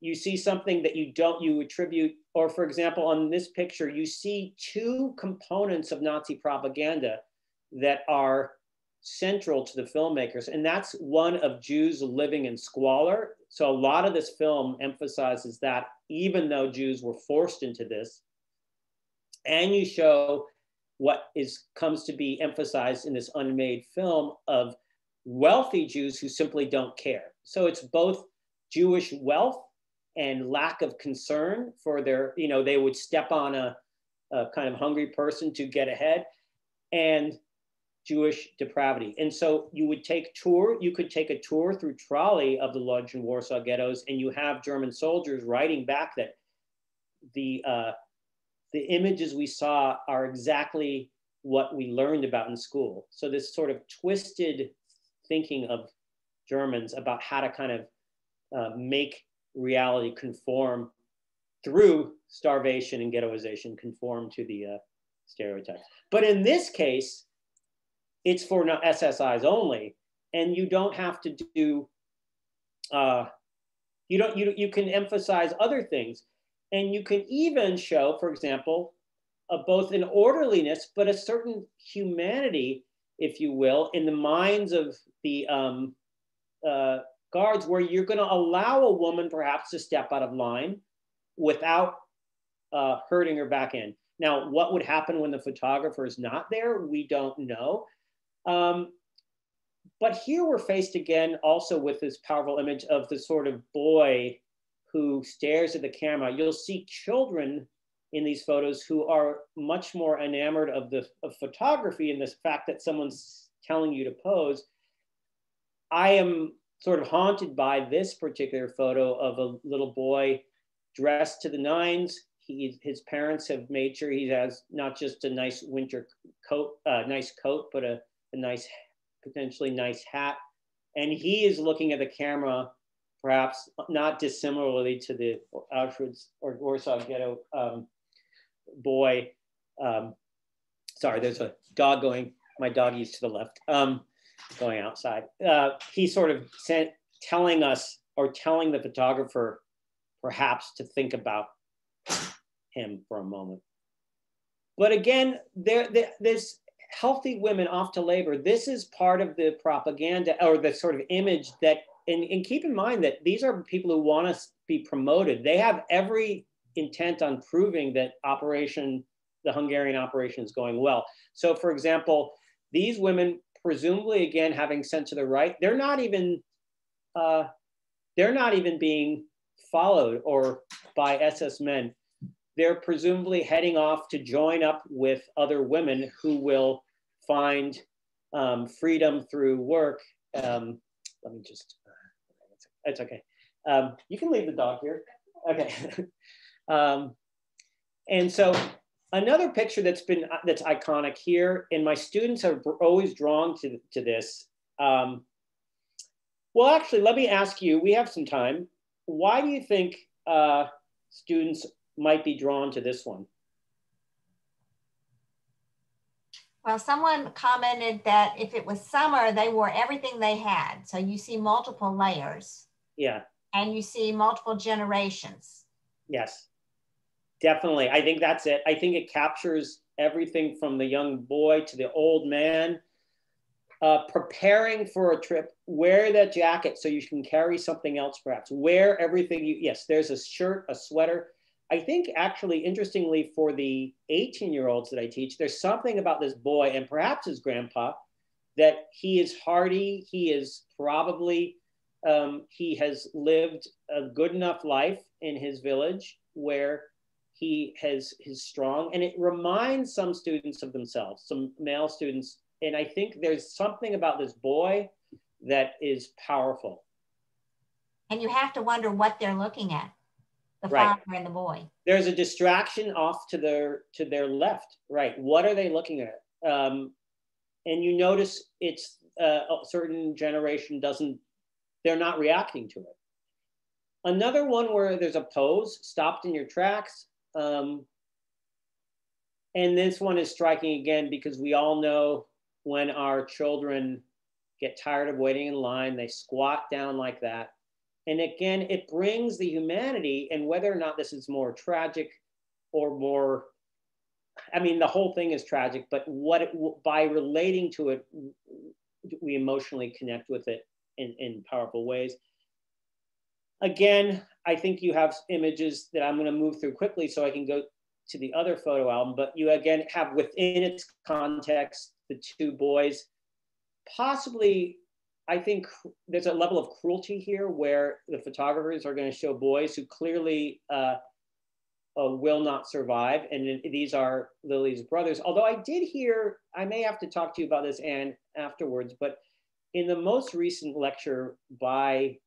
you see something that you attribute, or for example, on this picture, you see two components of Nazi propaganda that are central to the filmmakers, and that's one of Jews living in squalor. So a lot of this film emphasizes that even though Jews were forced into this, and you show what comes to be emphasized in this unmade film of wealthy Jews who simply don't care. So it's both Jewish wealth and lack of concern for their, they would step on a kind of hungry person to get ahead, and Jewish depravity. And so you could take a tour through trolley of the Lodz and Warsaw ghettos, and you have German soldiers writing back that the images we saw are exactly what we learned about in school. So this sort of twisted thinking of Germans about how to kind of make reality conform through starvation and ghettoization, conform to the stereotypes. But in this case, it's for SSIs only, and you don't have to do, you can emphasize other things. And you can even show, for example, both an orderliness, but a certain humanity, if you will, in the minds of the guards, where you're going to allow a woman perhaps to step out of line without hurting her back end. Now, what would happen when the photographer is not there? We don't know. But here we're faced again also with this powerful image of the sort of boy who stares at the camera. You'll see children in these photos who are much more enamored of photography and this fact that someone's telling you to pose. I am sort of haunted by this particular photo of a little boy dressed to the nines. His parents have made sure he has not just a nice winter coat, nice coat, but a nice, potentially nice hat. And he is looking at the camera, perhaps not dissimilarly to the Auschwitz or Warsaw Ghetto boy. Sorry, there's a dog going, my doggy's to the left, going outside. He sort of telling us, or telling the photographer perhaps to think about him for a moment. But again, there's healthy women off to labor. This is part of the propaganda or the sort of image that, and keep in mind that these are people who want to be promoted. They have every intent on proving that the Hungarian operation is going well. So for example, these women, presumably again, having sent to the right, they're not even being followed or by SS men. They're presumably heading off to join up with other women who will find freedom through work. Let me just, it's okay. You can leave the dog here. Okay. And so another picture that's iconic here, and my students are always drawn to this. Well, actually, let me ask you, we have some time. Why do you think students might be drawn to this one? Well, someone commented that if it was summer, they wore everything they had. So you see multiple layers. Yeah. And you see multiple generations. Yes, definitely. I think that's it. I think it captures everything from the young boy to the old man. Preparing for a trip, wear that jacket so you can carry something else perhaps. Wear everything yes, there's a shirt, a sweater. I think actually, interestingly, for the 18-year-olds that I teach, there's something about this boy and perhaps his grandpa that he is hardy. He is probably, he has lived a good enough life in his village where he is strong. And it reminds some students of themselves, some male students. And I think there's something about this boy that is powerful. And you have to wonder what they're looking at. The father and the boy. There's a distraction off to their left, right? What are they looking at? And you notice it's a certain generation they're not reacting to it. Another one where there's a pose, stopped in your tracks. And this one is striking again because we all know when our children get tired of waiting in line, they squat down like that. And again, it brings the humanity, and whether or not this is more tragic or more, I mean, the whole thing is tragic, but by relating to it, we emotionally connect with it in powerful ways. Again, I think you have images that I'm going to move through quickly so I can go to the other photo album, but you again have within its context, the two boys, possibly. I think there's a level of cruelty here where the photographers are going to show boys who clearly will not survive. And these are Lilly's brothers. Although I did hear, I may have to talk to you about this, Anne, afterwards, but in the most recent lecture by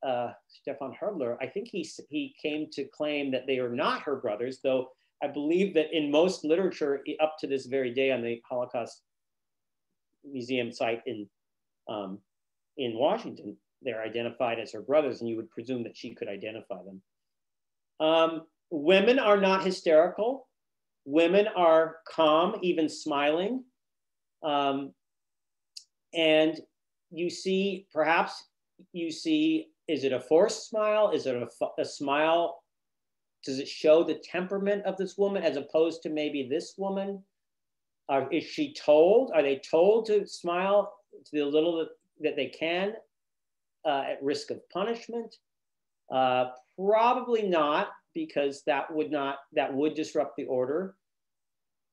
Stefan Herdler, I think he came to claim that they are not her brothers, though I believe that in most literature up to this very day on the Holocaust Museum site in Washington, they're identified as her brothers, and you would presume that she could identify them. Women are not hysterical. Women are calm, even smiling. And you see, is it a forced smile? Is it a smile? Does it show the temperament of this woman as opposed to maybe this woman? Is she told? Are they told to smile to the little that they can at risk of punishment? Probably not, because that would disrupt the order.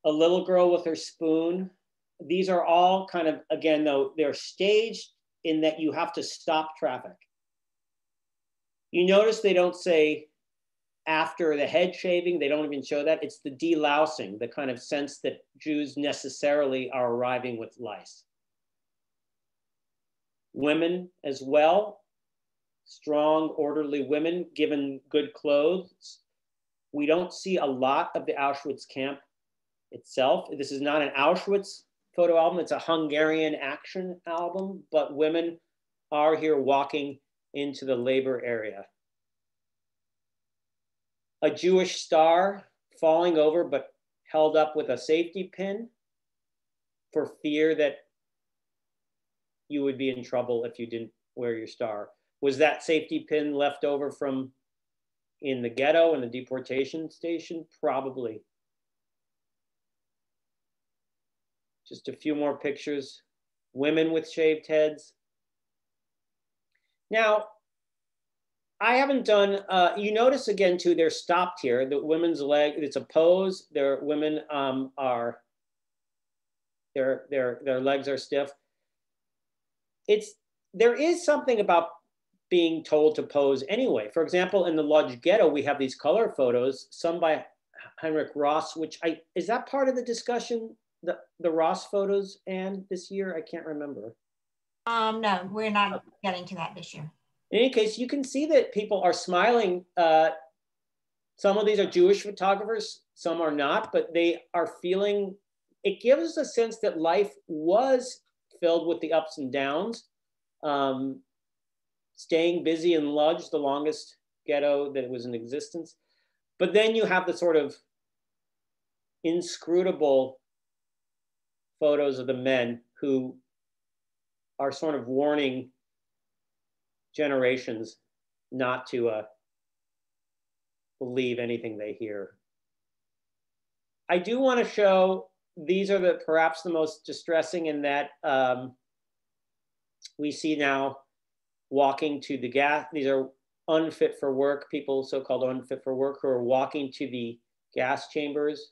A little girl with her spoon. These are all kind of, again, though, they're staged in that you have to stop traffic. You notice they don't say after the head shaving, they don't even show that. It's the delousing, the kind of sense that Jews necessarily are arriving with lice. Women as well, strong, orderly women given good clothes. We don't see a lot of the Auschwitz camp itself. This is not an Auschwitz photo album, it's a Hungarian action album, but women are here walking into the labor area. A Jewish star falling over, but held up with a safety pin for fear that you would be in trouble if you didn't wear your star. Was that safety pin left over from in the ghetto and the deportation station? Probably. Just a few more pictures. Women with shaved heads. Now, I haven't done, you notice again too, they're stopped here. The women's leg, it's a pose. Their women are, their legs are stiff. There is something about being told to pose anyway. For example, in the Lodz ghetto, we have these color photos, some by Heinrich Ross, which is that part of the discussion, the Ross photos, Anne, this year? I can't remember. No, we're not getting to that this year. In any case, you can see that people are smiling. Some of these are Jewish photographers, some are not, but they are feeling, it gives a sense that life was filled with the ups and downs. Staying busy in Lodz, the longest ghetto that was in existence. But then you have the sort of inscrutable photos of the men who are sort of warning generations not to believe anything they hear. I do want to show, these are perhaps the most distressing in that we see now walking to the gas, these are unfit for work, people so-called unfit for work who are walking to the gas chambers.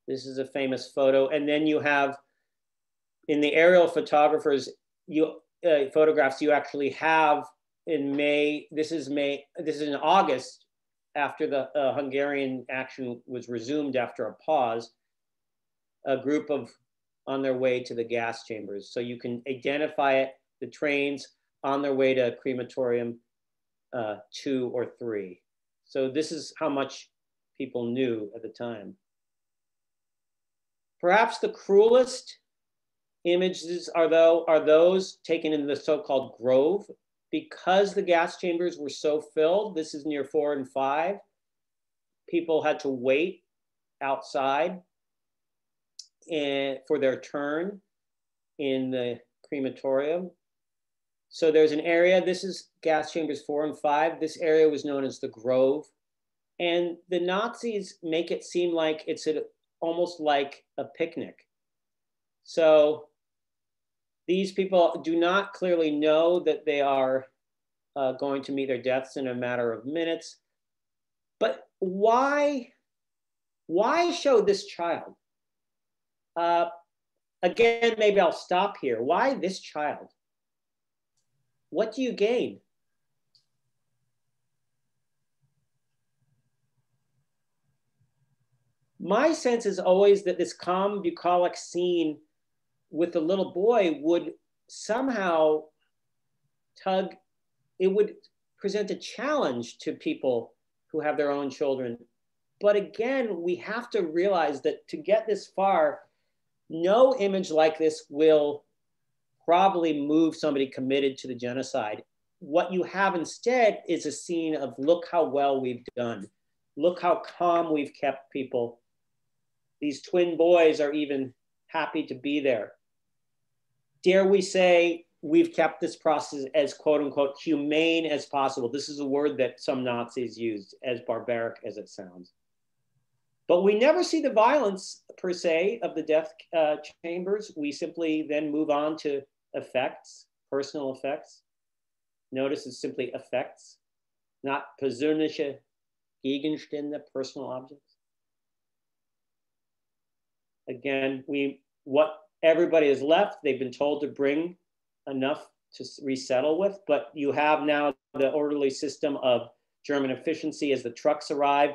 This is a famous photo. And then you have, in the aerial photographers, photographs you actually have in May, this is in August, after the Hungarian action was resumed after a pause, a group of on their way to the gas chambers. So you can identify it, the trains on their way to crematorium 2 or 3. So this is how much people knew at the time. Perhaps the cruelest images are those taken in the so-called Grove, because the gas chambers were so filled. This is near 4 and 5. People had to wait outside for their turn in the crematorium. So there's an area, this is gas chambers 4 and 5. This area was known as the Grove. And the Nazis make it seem like it's almost like a picnic. So these people do not clearly know that they are going to meet their deaths in a matter of minutes. But why show this child? Again, maybe I'll stop here. Why this child? What do you gain? My sense is always that this calm, bucolic scene with the little boy would somehow it would present a challenge to people who have their own children. But again, we have to realize that to get this far, no image like this will probably move somebody committed to the genocide. What you have instead is a scene of look how well we've done. Look how calm we've kept people. These twin boys are even happy to be there. Dare we say we've kept this process as quote unquote humane as possible. This is a word that some Nazis used, as barbaric as it sounds. But we never see the violence per se of the death chambers. We simply then move on to effects, personal effects. Notice it's simply effects, not persönliche Gegenstände, personal objects. Again, what everybody is left, they've been told to bring enough to resettle with, but you have now the orderly system of German efficiency as the trucks arrive,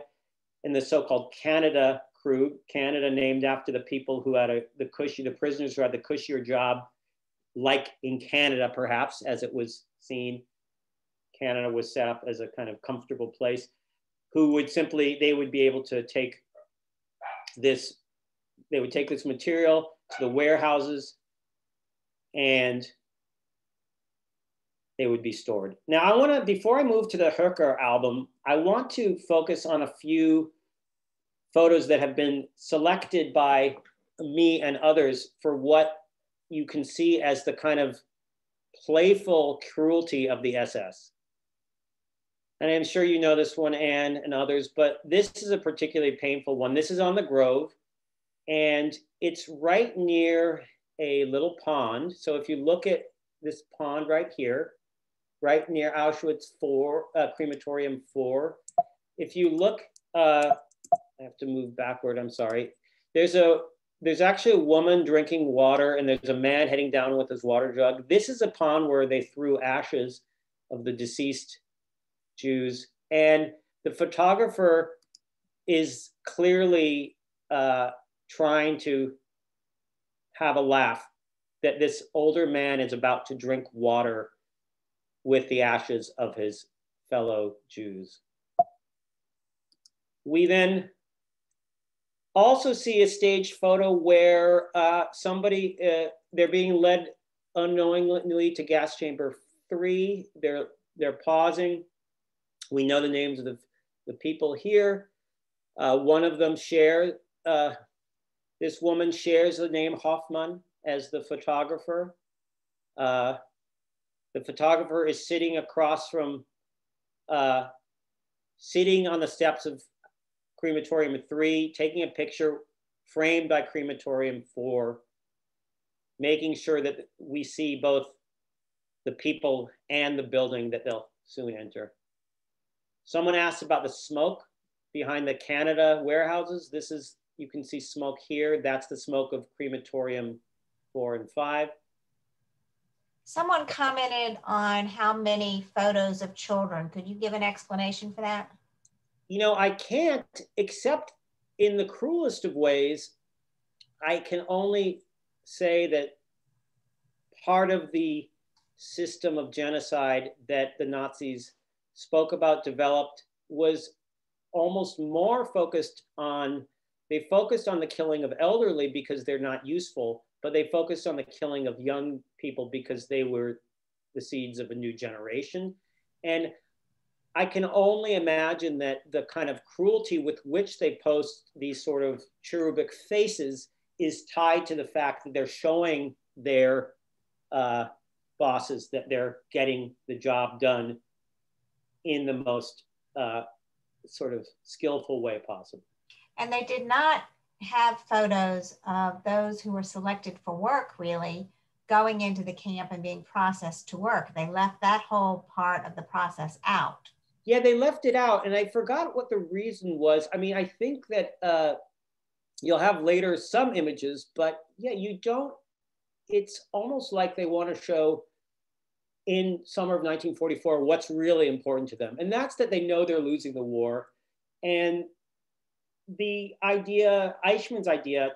and the so-called Canada crew, Canada named after the people who had the prisoners who had the cushier job, like in Canada, perhaps, as it was seen. Canada was set up as a kind of comfortable place, who would simply, they would be able to take this, they would take this material to the warehouses and they would be stored. Now I want to, before I move to the Höcker album, I want to focus on a few photos that have been selected by me and others for what you can see as the kind of playful cruelty of the SS. And I'm sure you know this one, Anne and others, but this is a particularly painful one. This is on the Grove, and it's right near a little pond. So if you look at this pond right here, right near Auschwitz 4, crematorium 4, if you look, I have to move backward, I'm sorry. There's actually a woman drinking water, and there's a man heading down with his water jug. This is a pond where they threw ashes of the deceased Jews. And the photographer is clearly trying to have a laugh that this older man is about to drink water with the ashes of his fellow Jews. We then also see a staged photo where they're being led unknowingly to gas chamber 3. They're pausing. We know the names of the people here. One of them this woman shares the name Hoffman as the photographer. The photographer is sitting across from, sitting on the steps of crematorium 3, taking a picture framed by crematorium 4, making sure that we see both the people and the building that they'll soon enter. Someone asked about the smoke behind the Canada warehouses. This is, you can see smoke here. That's the smoke of crematorium 4 and 5. Someone commented on how many photos of children. Could you give an explanation for that? You know, I can't, except in the cruelest of ways. I can only say that part of the system of genocide that the Nazis spoke about, developed, was almost more focused on, they focused on the killing of elderly because they're not useful, but they focused on the killing of young people because they were the seeds of a new generation. And I can only imagine that the kind of cruelty with which they post these sort of cherubic faces is tied to the fact that they're showing their bosses that they're getting the job done in the most sort of skillful way possible. And they did not have photos of those who were selected for work, really, going into the camp and being processed to work. They left that whole part of the process out. Yeah, they left it out, and I forgot what the reason was. I mean, I think that you'll have later some images, but yeah, you don't, it's almost like they want to show in summer of 1944 what's really important to them. And that's that they know they're losing the war. And the idea, Eichmann's idea,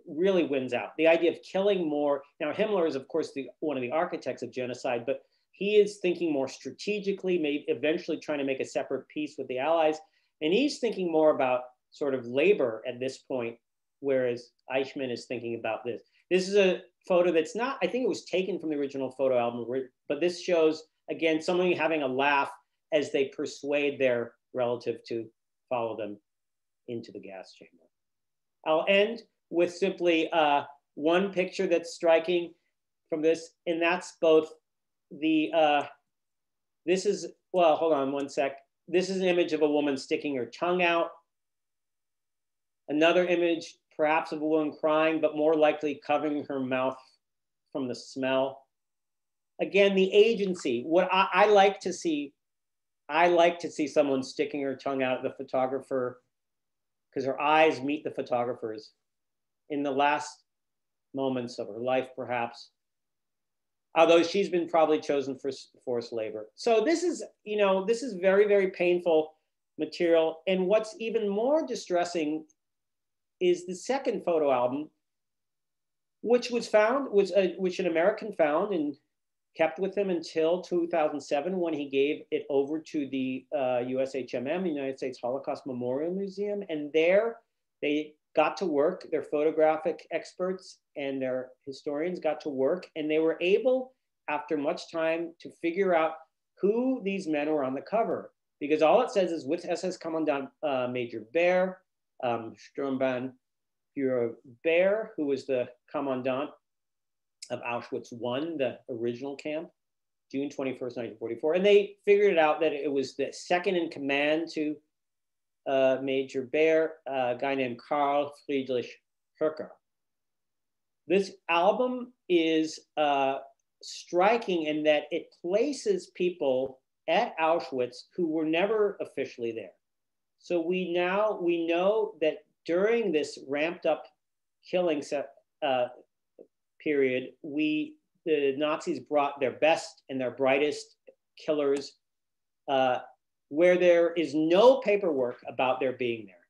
really wins out. The idea of killing more. Now, Himmler is, of course, one of the architects of genocide, but he is thinking more strategically, maybe eventually trying to make a separate peace with the Allies. And he's thinking more about sort of labor at this point, whereas Eichmann is thinking about this. This is a photo that's not, I think it was taken from the original photo album, but this shows, again, somebody having a laugh as they persuade their relative to follow them into the gas chamber. I'll end with simply one picture that's striking from this, and that's both the, this is, well, hold on one sec. This is an image of a woman sticking her tongue out. Another image, perhaps of a woman crying, but more likely covering her mouth from the smell. Again, the agency, what I like to see someone sticking her tongue out at the photographer because her eyes meet the photographer's in the last moments of her life, perhaps. although she's been probably chosen for forced labor. So this is, you know, this is very, very painful material. And what's even more distressing is the second photo album, which was found, which an American found and kept with him until 2007, when he gave it over to the USHMM, the United States Holocaust Memorial Museum. And there they got to work, their photographic experts and their historians got to work, and they were able, after much time, to figure out who these men were on the cover. Because all it says is with SS Commandant Major Baer, Sturmbahn Führer Baer, who was the commandant of Auschwitz I, the original camp, June 21st, 1944. And they figured it out that it was the second in command to Major Baer, a guy named Karl Friedrich Höcker. This album is striking in that it places people at Auschwitz who were never officially there. So we know that during this ramped up killing period, the Nazis brought their best and their brightest killers, where there is no paperwork about their being there.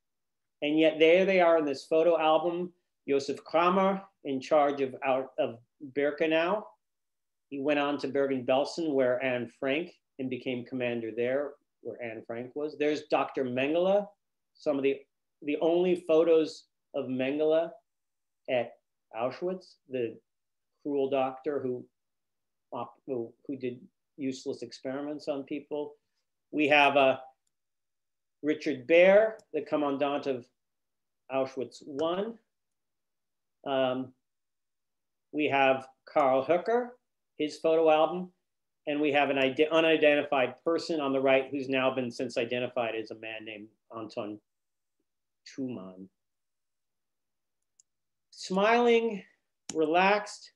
And yet there they are in this photo album. Josef Kramer in charge of Birkenau. He went on to Bergen-Belsen, where Anne Frank, and became commander there, where Anne Frank was. There's Dr. Mengele, some of the only photos of Mengele at Auschwitz, the cruel doctor who did useless experiments on people. We have Richard Baer, the commandant of Auschwitz I. We have Karl Höcker, his photo album, and we have an unidentified person on the right who's now been since identified as a man named Anton Schumann. Smiling, relaxed.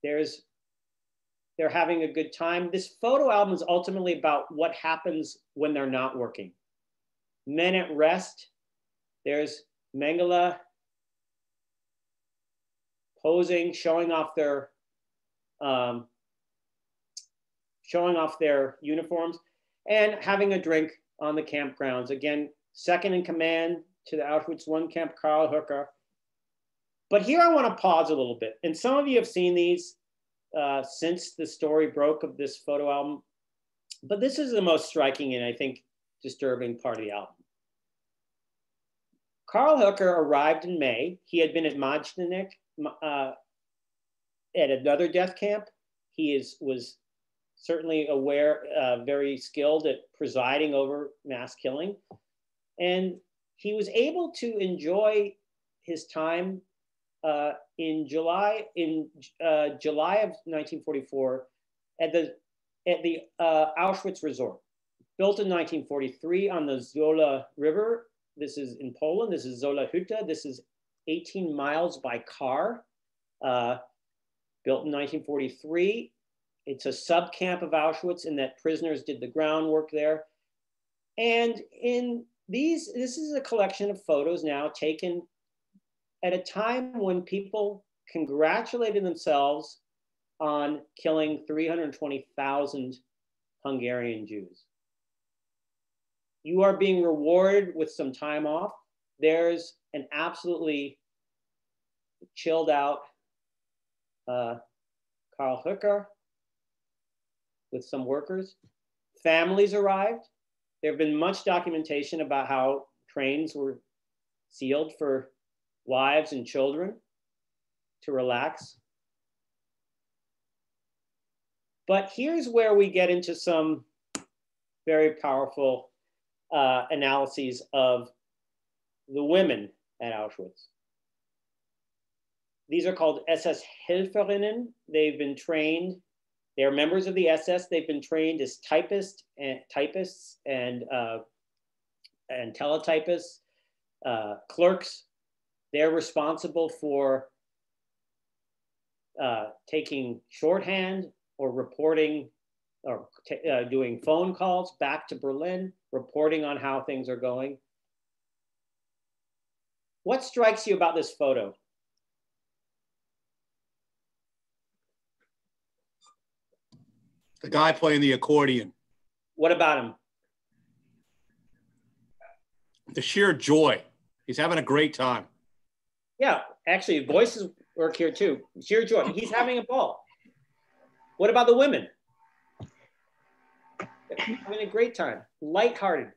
They're having a good time. This photo album is ultimately about what happens when they're not working. Men at rest. There's Mengele posing, showing off their uniforms, and having a drink on the campgrounds. Again, second in command to the Auschwitz I camp, Karl Höcker. But here I want to pause a little bit. And some of you have seen these since the story broke of this photo album. But this is the most striking and I think disturbing part of the album. Karl Höcker arrived in May. He had been at Majdanek at another death camp. He was certainly aware, very skilled at presiding over mass killing. And he was able to enjoy his time in July of 1944 at the Auschwitz resort, built in 1943 on the Sola River. This is in Poland. This is Solahütte. This is 18 miles by car, built in 1943. It's a sub-camp of Auschwitz in that prisoners did the groundwork there. And this is a collection of photos now taken at a time when people congratulated themselves on killing 320,000 Hungarian Jews. You are being rewarded with some time off. There's an absolutely chilled out Karl Höcker with some workers. Families arrived. There have been much documentation about how trains were sealed for wives and children to relax. But here's where we get into some very powerful analyses of the women at Auschwitz. These are called SS Helferinnen. They've been trained. They're members of the SS. They've been trained as typists and teletypists, clerks. They're responsible for taking shorthand or reporting or doing phone calls back to Berlin, reporting on how things are going. What strikes you about this photo? The guy playing the accordion. What about him? The sheer joy. He's having a great time. Yeah, actually, voices work here too. Sheer joy. He's having a ball. What about the women? Having a great time, lighthearted.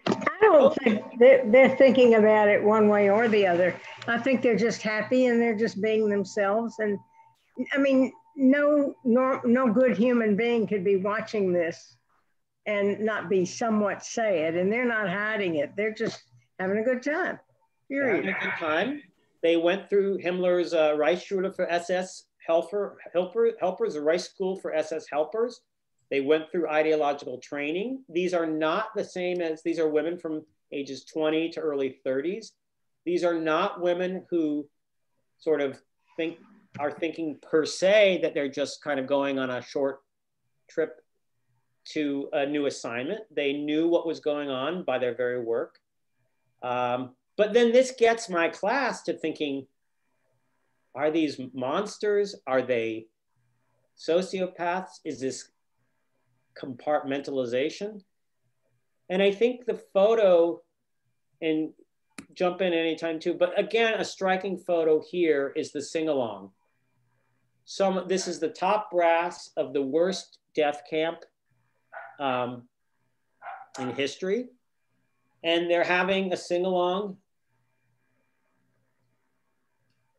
I don't think they're thinking about it one way or the other. I think they're just happy and they're just being themselves. And I mean, no good human being could be watching this and not be somewhat sad. And they're not hiding it. They're just having a good time. Period. Having a good time. They went through Himmler's Reichsschule for SS helpers, a Reich School for SS helpers. They went through ideological training. These are not the same as, these are women from ages 20 to early 30s. These are not women who sort of are thinking per se that they're just kind of going on a short trip to a new assignment. They knew what was going on by their very work. But then this gets my class to thinking, are these monsters? Are they sociopaths? Is this compartmentalization? And I think the photo, and jump in anytime too, but again, a striking photo here is the sing-along. This is the top brass of the worst death camp in history. And they're having a sing-along.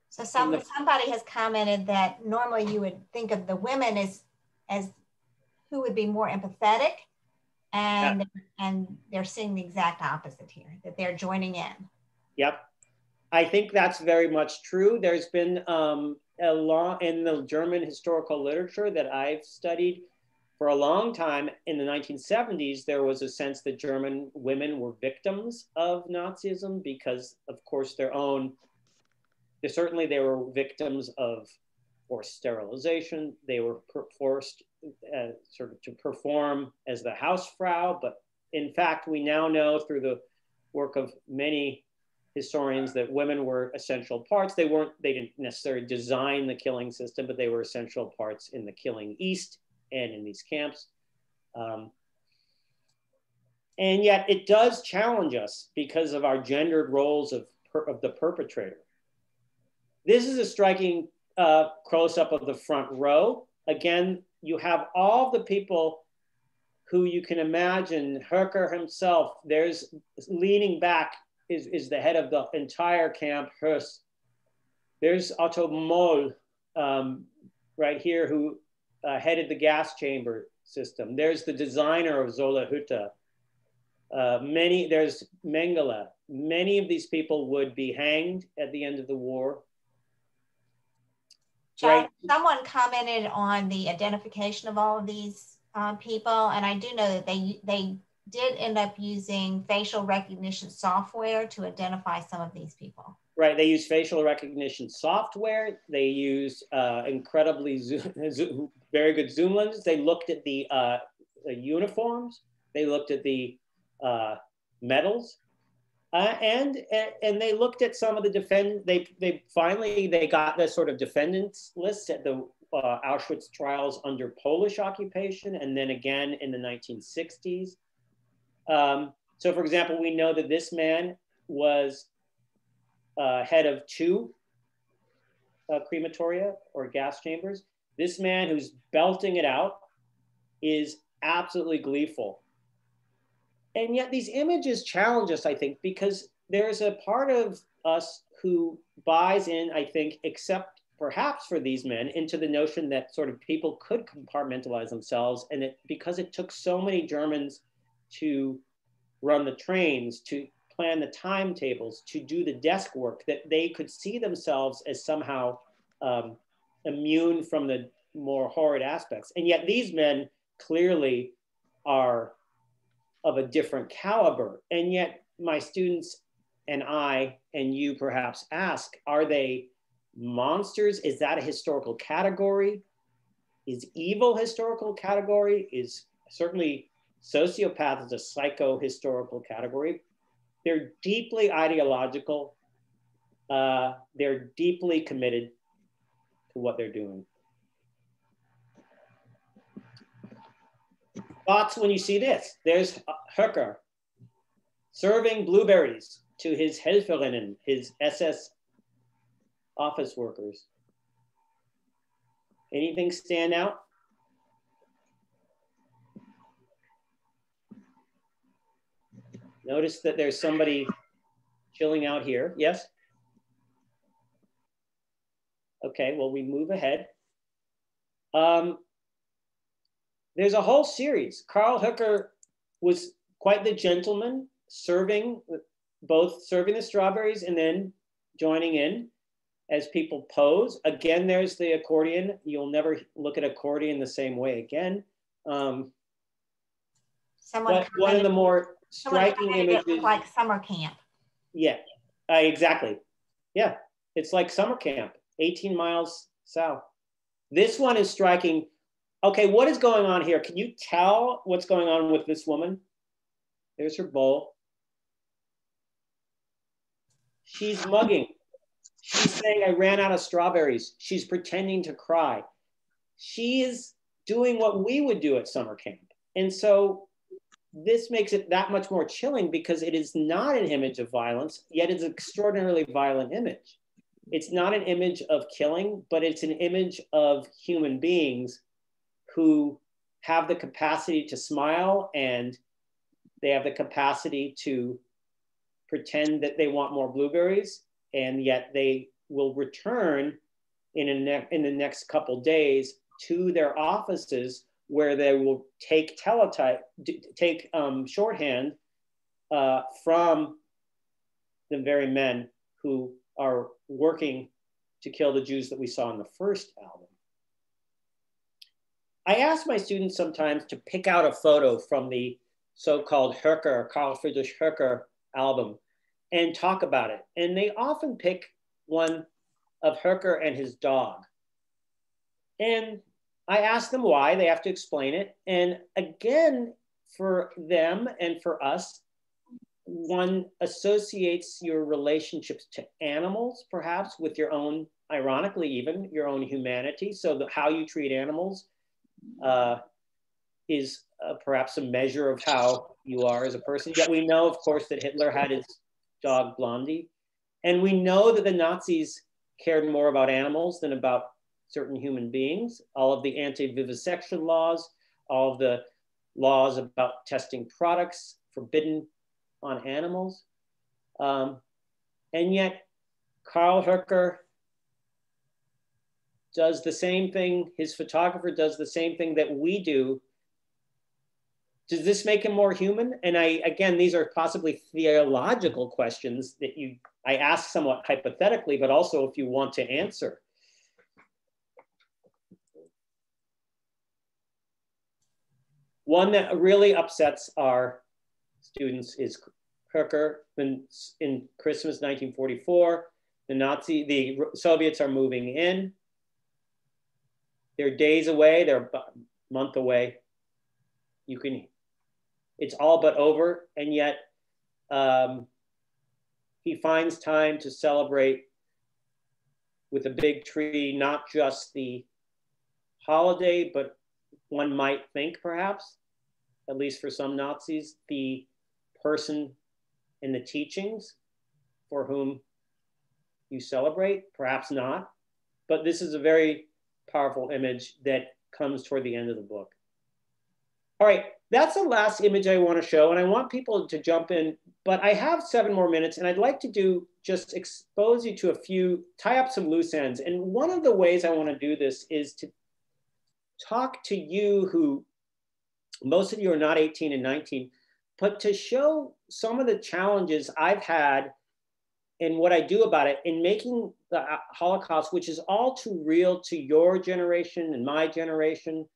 So somebody has commented that normally you would think of the women as who would be more empathetic, and they're seeing the exact opposite here, that they're joining in. Yep, I think that's very much true. There's been a law in the German historical literature that I've studied for a long time. In the 1970s, there was a sense that German women were victims of Nazism because, of course, certainly they were victims of forced sterilization. They were forced sort of to perform as the Hausfrau. But in fact, we now know through the work of many historians that women were essential parts. They didn't necessarily design the killing system, but they were essential parts in the killing east and in these camps. And yet it does challenge us because of our gendered roles of the perpetrator. This is a striking close-up of the front row. Again, you have all the people who you can imagine. Höcker himself, there's leaning back is the head of the entire camp, Höss. There's Otto Moll right here, who headed the gas chamber system. There's the designer of Solahütte. There's Mengele. Many of these people would be hanged at the end of the war. John, someone commented on the identification of all of these people, and I do know that they did end up using facial recognition software to identify some of these people. Right, they use facial recognition software. They use incredibly very good zoom lenses. They looked at the uniforms. They looked at the medals. And they looked at some of the they got the sort of defendants lists at the Auschwitz trials under Polish occupation, and then again in the 1960s. So for example, we know that this man was head of 2 crematoria or gas chambers. This man who's belting it out is absolutely gleeful. And yet these images challenge us, I think, because there's a part of us who buys in, I think, except perhaps for these men, into the notion that sort of people could compartmentalize themselves. And because it took so many Germans to run the trains, to plan the timetables, to do the desk work, that they could see themselves as somehow immune from the more horrid aspects. And yet these men clearly are of a different caliber. And yet my students and I and you perhaps ask, are they monsters? Is that a historical category? Is evil historical category? Is certainly sociopath is a psycho-historical category. They're deeply ideological. They're deeply committed to what they're doing. thoughts when you see this? There's Höcker serving blueberries to his Helferinnen, his SS office workers. Anything stand out? Notice that there's somebody chilling out here. Yes? Okay, well, we move ahead. There's a whole series. Carl Höcker was quite the gentleman, both serving the strawberries and then joining in as people pose. Again, there's the accordion. You'll never look at accordion the same way again. But one of the more striking images, like summer camp. Yeah, exactly. Yeah, it's like summer camp, 18 miles south. This one is striking. Okay, what is going on here? Can you tell what's going on with this woman? There's her bowl. She's mugging. She's saying, I ran out of strawberries. She's pretending to cry. She is doing what we would do at summer camp. And so this makes it that much more chilling because it is not an image of violence, yet it's an extraordinarily violent image. It's not an image of killing, but it's an image of human beings who have the capacity to smile, and they have the capacity to pretend that they want more blueberries, and yet they will return in the next couple days to their offices where they will take shorthand from the very men who are working to kill the Jews that we saw in the first album. I ask my students sometimes to pick out a photo from the so-called Höcker, Carl Friedrich Höcker album and talk about it. And they often pick one of Höcker and his dog. And I ask them why, they have to explain it. And again, for them and for us, one associates your relationships to animals, perhaps with your own, ironically even, your own humanity. So how you treat animals is perhaps a measure of how you are as a person. Yet we know, of course, that Hitler had his dog Blondie. And we know that the Nazis cared more about animals than about certain human beings. All of the anti-vivisection laws, all of the laws about testing products forbidden on animals. And yet Carl Höcker does the same thing, his photographer does the same thing that we do. Does this make him more human? And again, these are possibly theological questions that I ask somewhat hypothetically, but also if you want to answer. One that really upsets our students is Höcker. In Christmas 1944, the Soviets are moving in. They're days away, they're a month away. It's all but over, and yet he finds time to celebrate with a big tree, not just the holiday, but one might think perhaps, at least for some Nazis, the person in the teachings for whom you celebrate, perhaps not. But this is a very powerful image that comes toward the end of the book. All right, that's the last image I want to show, and I want people to jump in, but I have 7 more minutes, and I'd like to just expose you to tie up some loose ends. And one of the ways I want to do this is to talk to you who, most of you are not 18 and 19, but to show some of the challenges I've had and what I do about it in making the Holocaust, which is all too real to your generation and my generation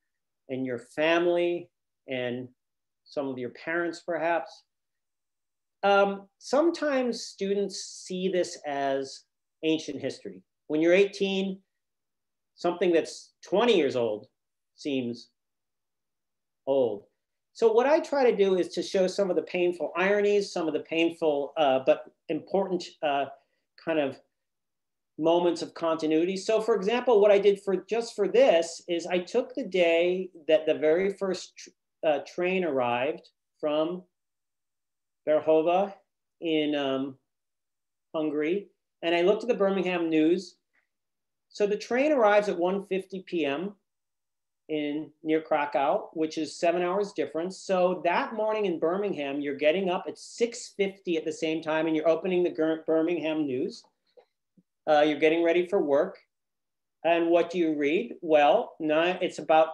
and your family and some of your parents perhaps. Sometimes students see this as ancient history. When you're 18, something that's 20 years old seems old. So what I try to do is to show some of the painful ironies, some of the painful but important kind of moments of continuity. So for example, what I did just for this is I took the day that the very first train arrived from Verhova in Hungary, and I looked at the Birmingham news. So the train arrives at 1:50 p.m. near Krakow, which is 7 hours difference. So that morning in Birmingham, you're getting up at 6:50 at the same time, and you're opening the Birmingham news. You're getting ready for work. And what do you read? Well, it's about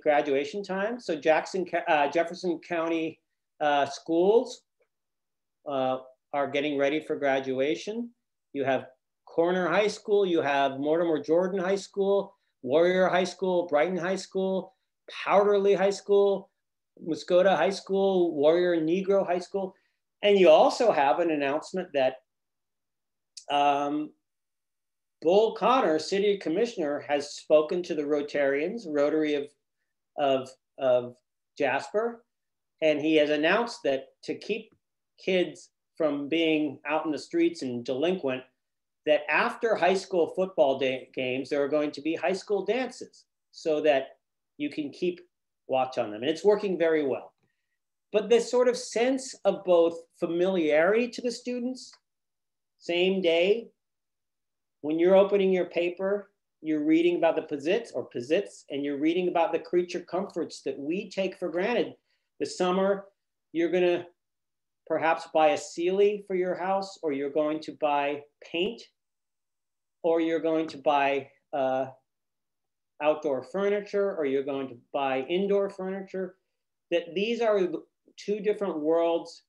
graduation time. So Jefferson County schools are getting ready for graduation. You have Corner High School, you have Mortimer Jordan High School, Warrior High School, Brighton High School, Powderly High School, Muscota High School, Warrior Negro High School. And you also have an announcement that Bull Connor, city commissioner, has spoken to the Rotarians, Rotary of Jasper, and he has announced that to keep kids from being out in the streets and delinquent, that after high school football games, there are going to be high school dances so that you can keep watch on them. And it's working very well. But this sort of sense of both familiarity to the students, same day, when you're opening your paper, you're reading about the posits, and you're reading about the creature comforts that we take for granted. This summer, you're gonna perhaps buy a Sealy for your house, or you're going to buy paint, or you're going to buy outdoor furniture, or you're going to buy indoor furniture. That these are two different worlds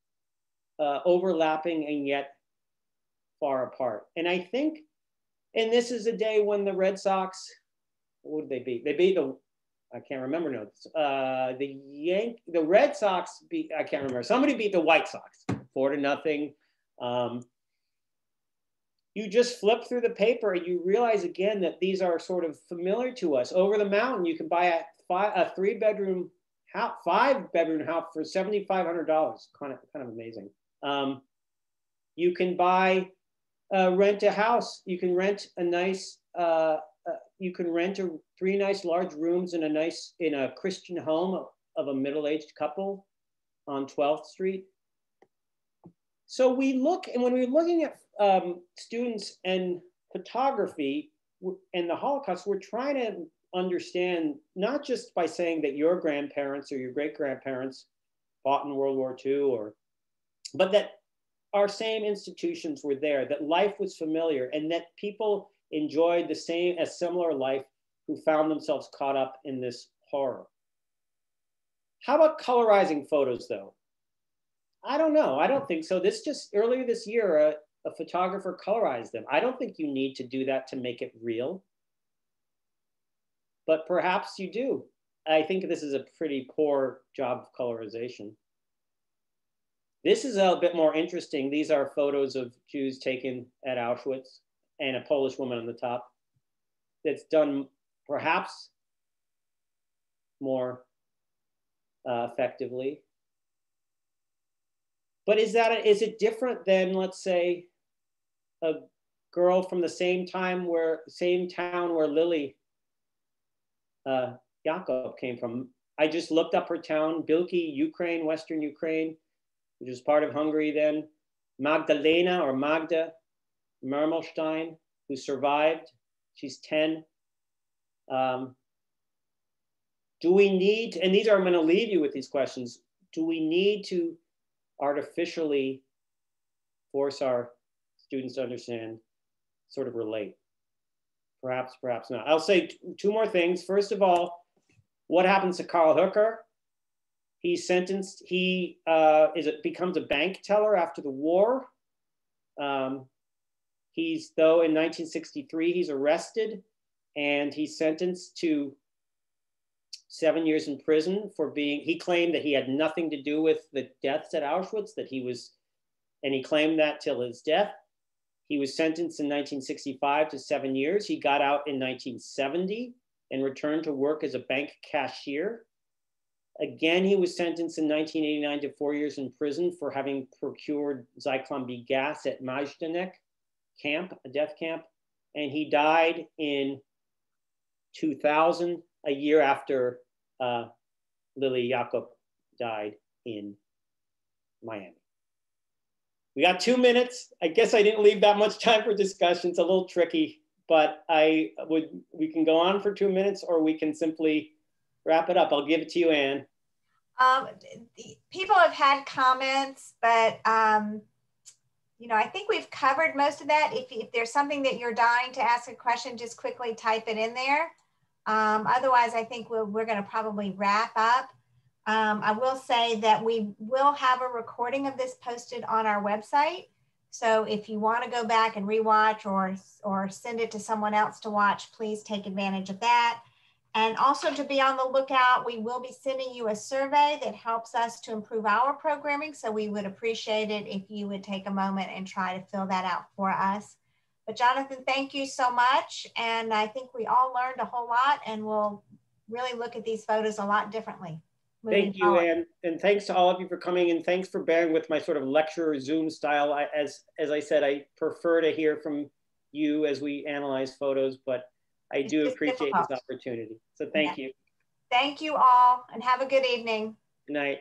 overlapping and yet far apart. And I think, and this is a day when the Red Sox, what did they beat? They beat the, I can't remember now. The Red Sox beat, I can't remember. Somebody beat the White Sox 4-0. You just flip through the paper and you realize again that these are sort of familiar to us. Over the mountain, you can buy a 3-bedroom house, 5-bedroom house for $7,500. Kind of amazing. You can buy, rent a house. You can rent a nice, you can rent 3 nice large rooms in a Christian home of a middle-aged couple on 12th Street. So we look, and when we're looking at students and photography and the Holocaust, we're trying to understand, not just by saying that your grandparents or your great-grandparents fought in World War II, but that our same institutions were there, that life was familiar, and that people enjoyed a similar life who found themselves caught up in this horror. How about colorizing photos though? I don't know, I don't think so. Earlier this year, a photographer colorized them. I don't think you need to do that to make it real, but perhaps you do. I think this is a pretty poor job of colorization. This is a bit more interesting. These are photos of Jews taken at Auschwitz and a Polish woman on the top. That's done perhaps more effectively. But is it different than, let's say, a girl from the same town where Lilly Jacobs came from? I just looked up her town, Bilki, Ukraine, Western Ukraine, which was part of Hungary then. Magdalena or Magda Mermelstein, who survived. She's 10. Do we need, and I'm going to leave you with these questions, do we need to artificially force our students to understand, sort of relate? Perhaps, perhaps not. I'll say 2 more things. First of all, what happens to Carl Höcker? He's sentenced, he becomes a bank teller after the war. Though in 1963, he's arrested and he's sentenced to 7 years in prison for he claimed that he had nothing to do with the deaths at Auschwitz, and he claimed that till his death. He was sentenced in 1965 to 7 years. He got out in 1970 and returned to work as a bank cashier. Again, he was sentenced in 1989 to 4 years in prison for having procured Zyklon B gas at Majdanek camp, a death camp. And he died in 2000, a year after Lilly Jacobs died in Miami. We got 2 minutes. I guess I didn't leave that much time for discussion. It's a little tricky, but we can go on for 2 minutes, or we can simply wrap it up. I'll give it to you, Anne. People have had comments, but you know, I think we've covered most of that. If there's something that you're dying to ask a question, just quickly type it in there. Otherwise, I think we're going to probably wrap up. I will say that we will have a recording of this posted on our website. So if you want to go back and rewatch or send it to someone else to watch, please take advantage of that. And also to be on the lookout, we will be sending you a survey that helps us to improve our programming. So we would appreciate it if you would take a moment and try to fill that out for us. But Jonathan, thank you so much. And I think we all learned a whole lot, and we'll really look at these photos a lot differently. Thank you, Anne. And thanks to all of you for coming, and thanks for bearing with my sort of lecture Zoom style. As I said, I prefer to hear from you as we analyze photos, but I do appreciate this opportunity. So thank you. Thank you all, and have a good evening. Good night.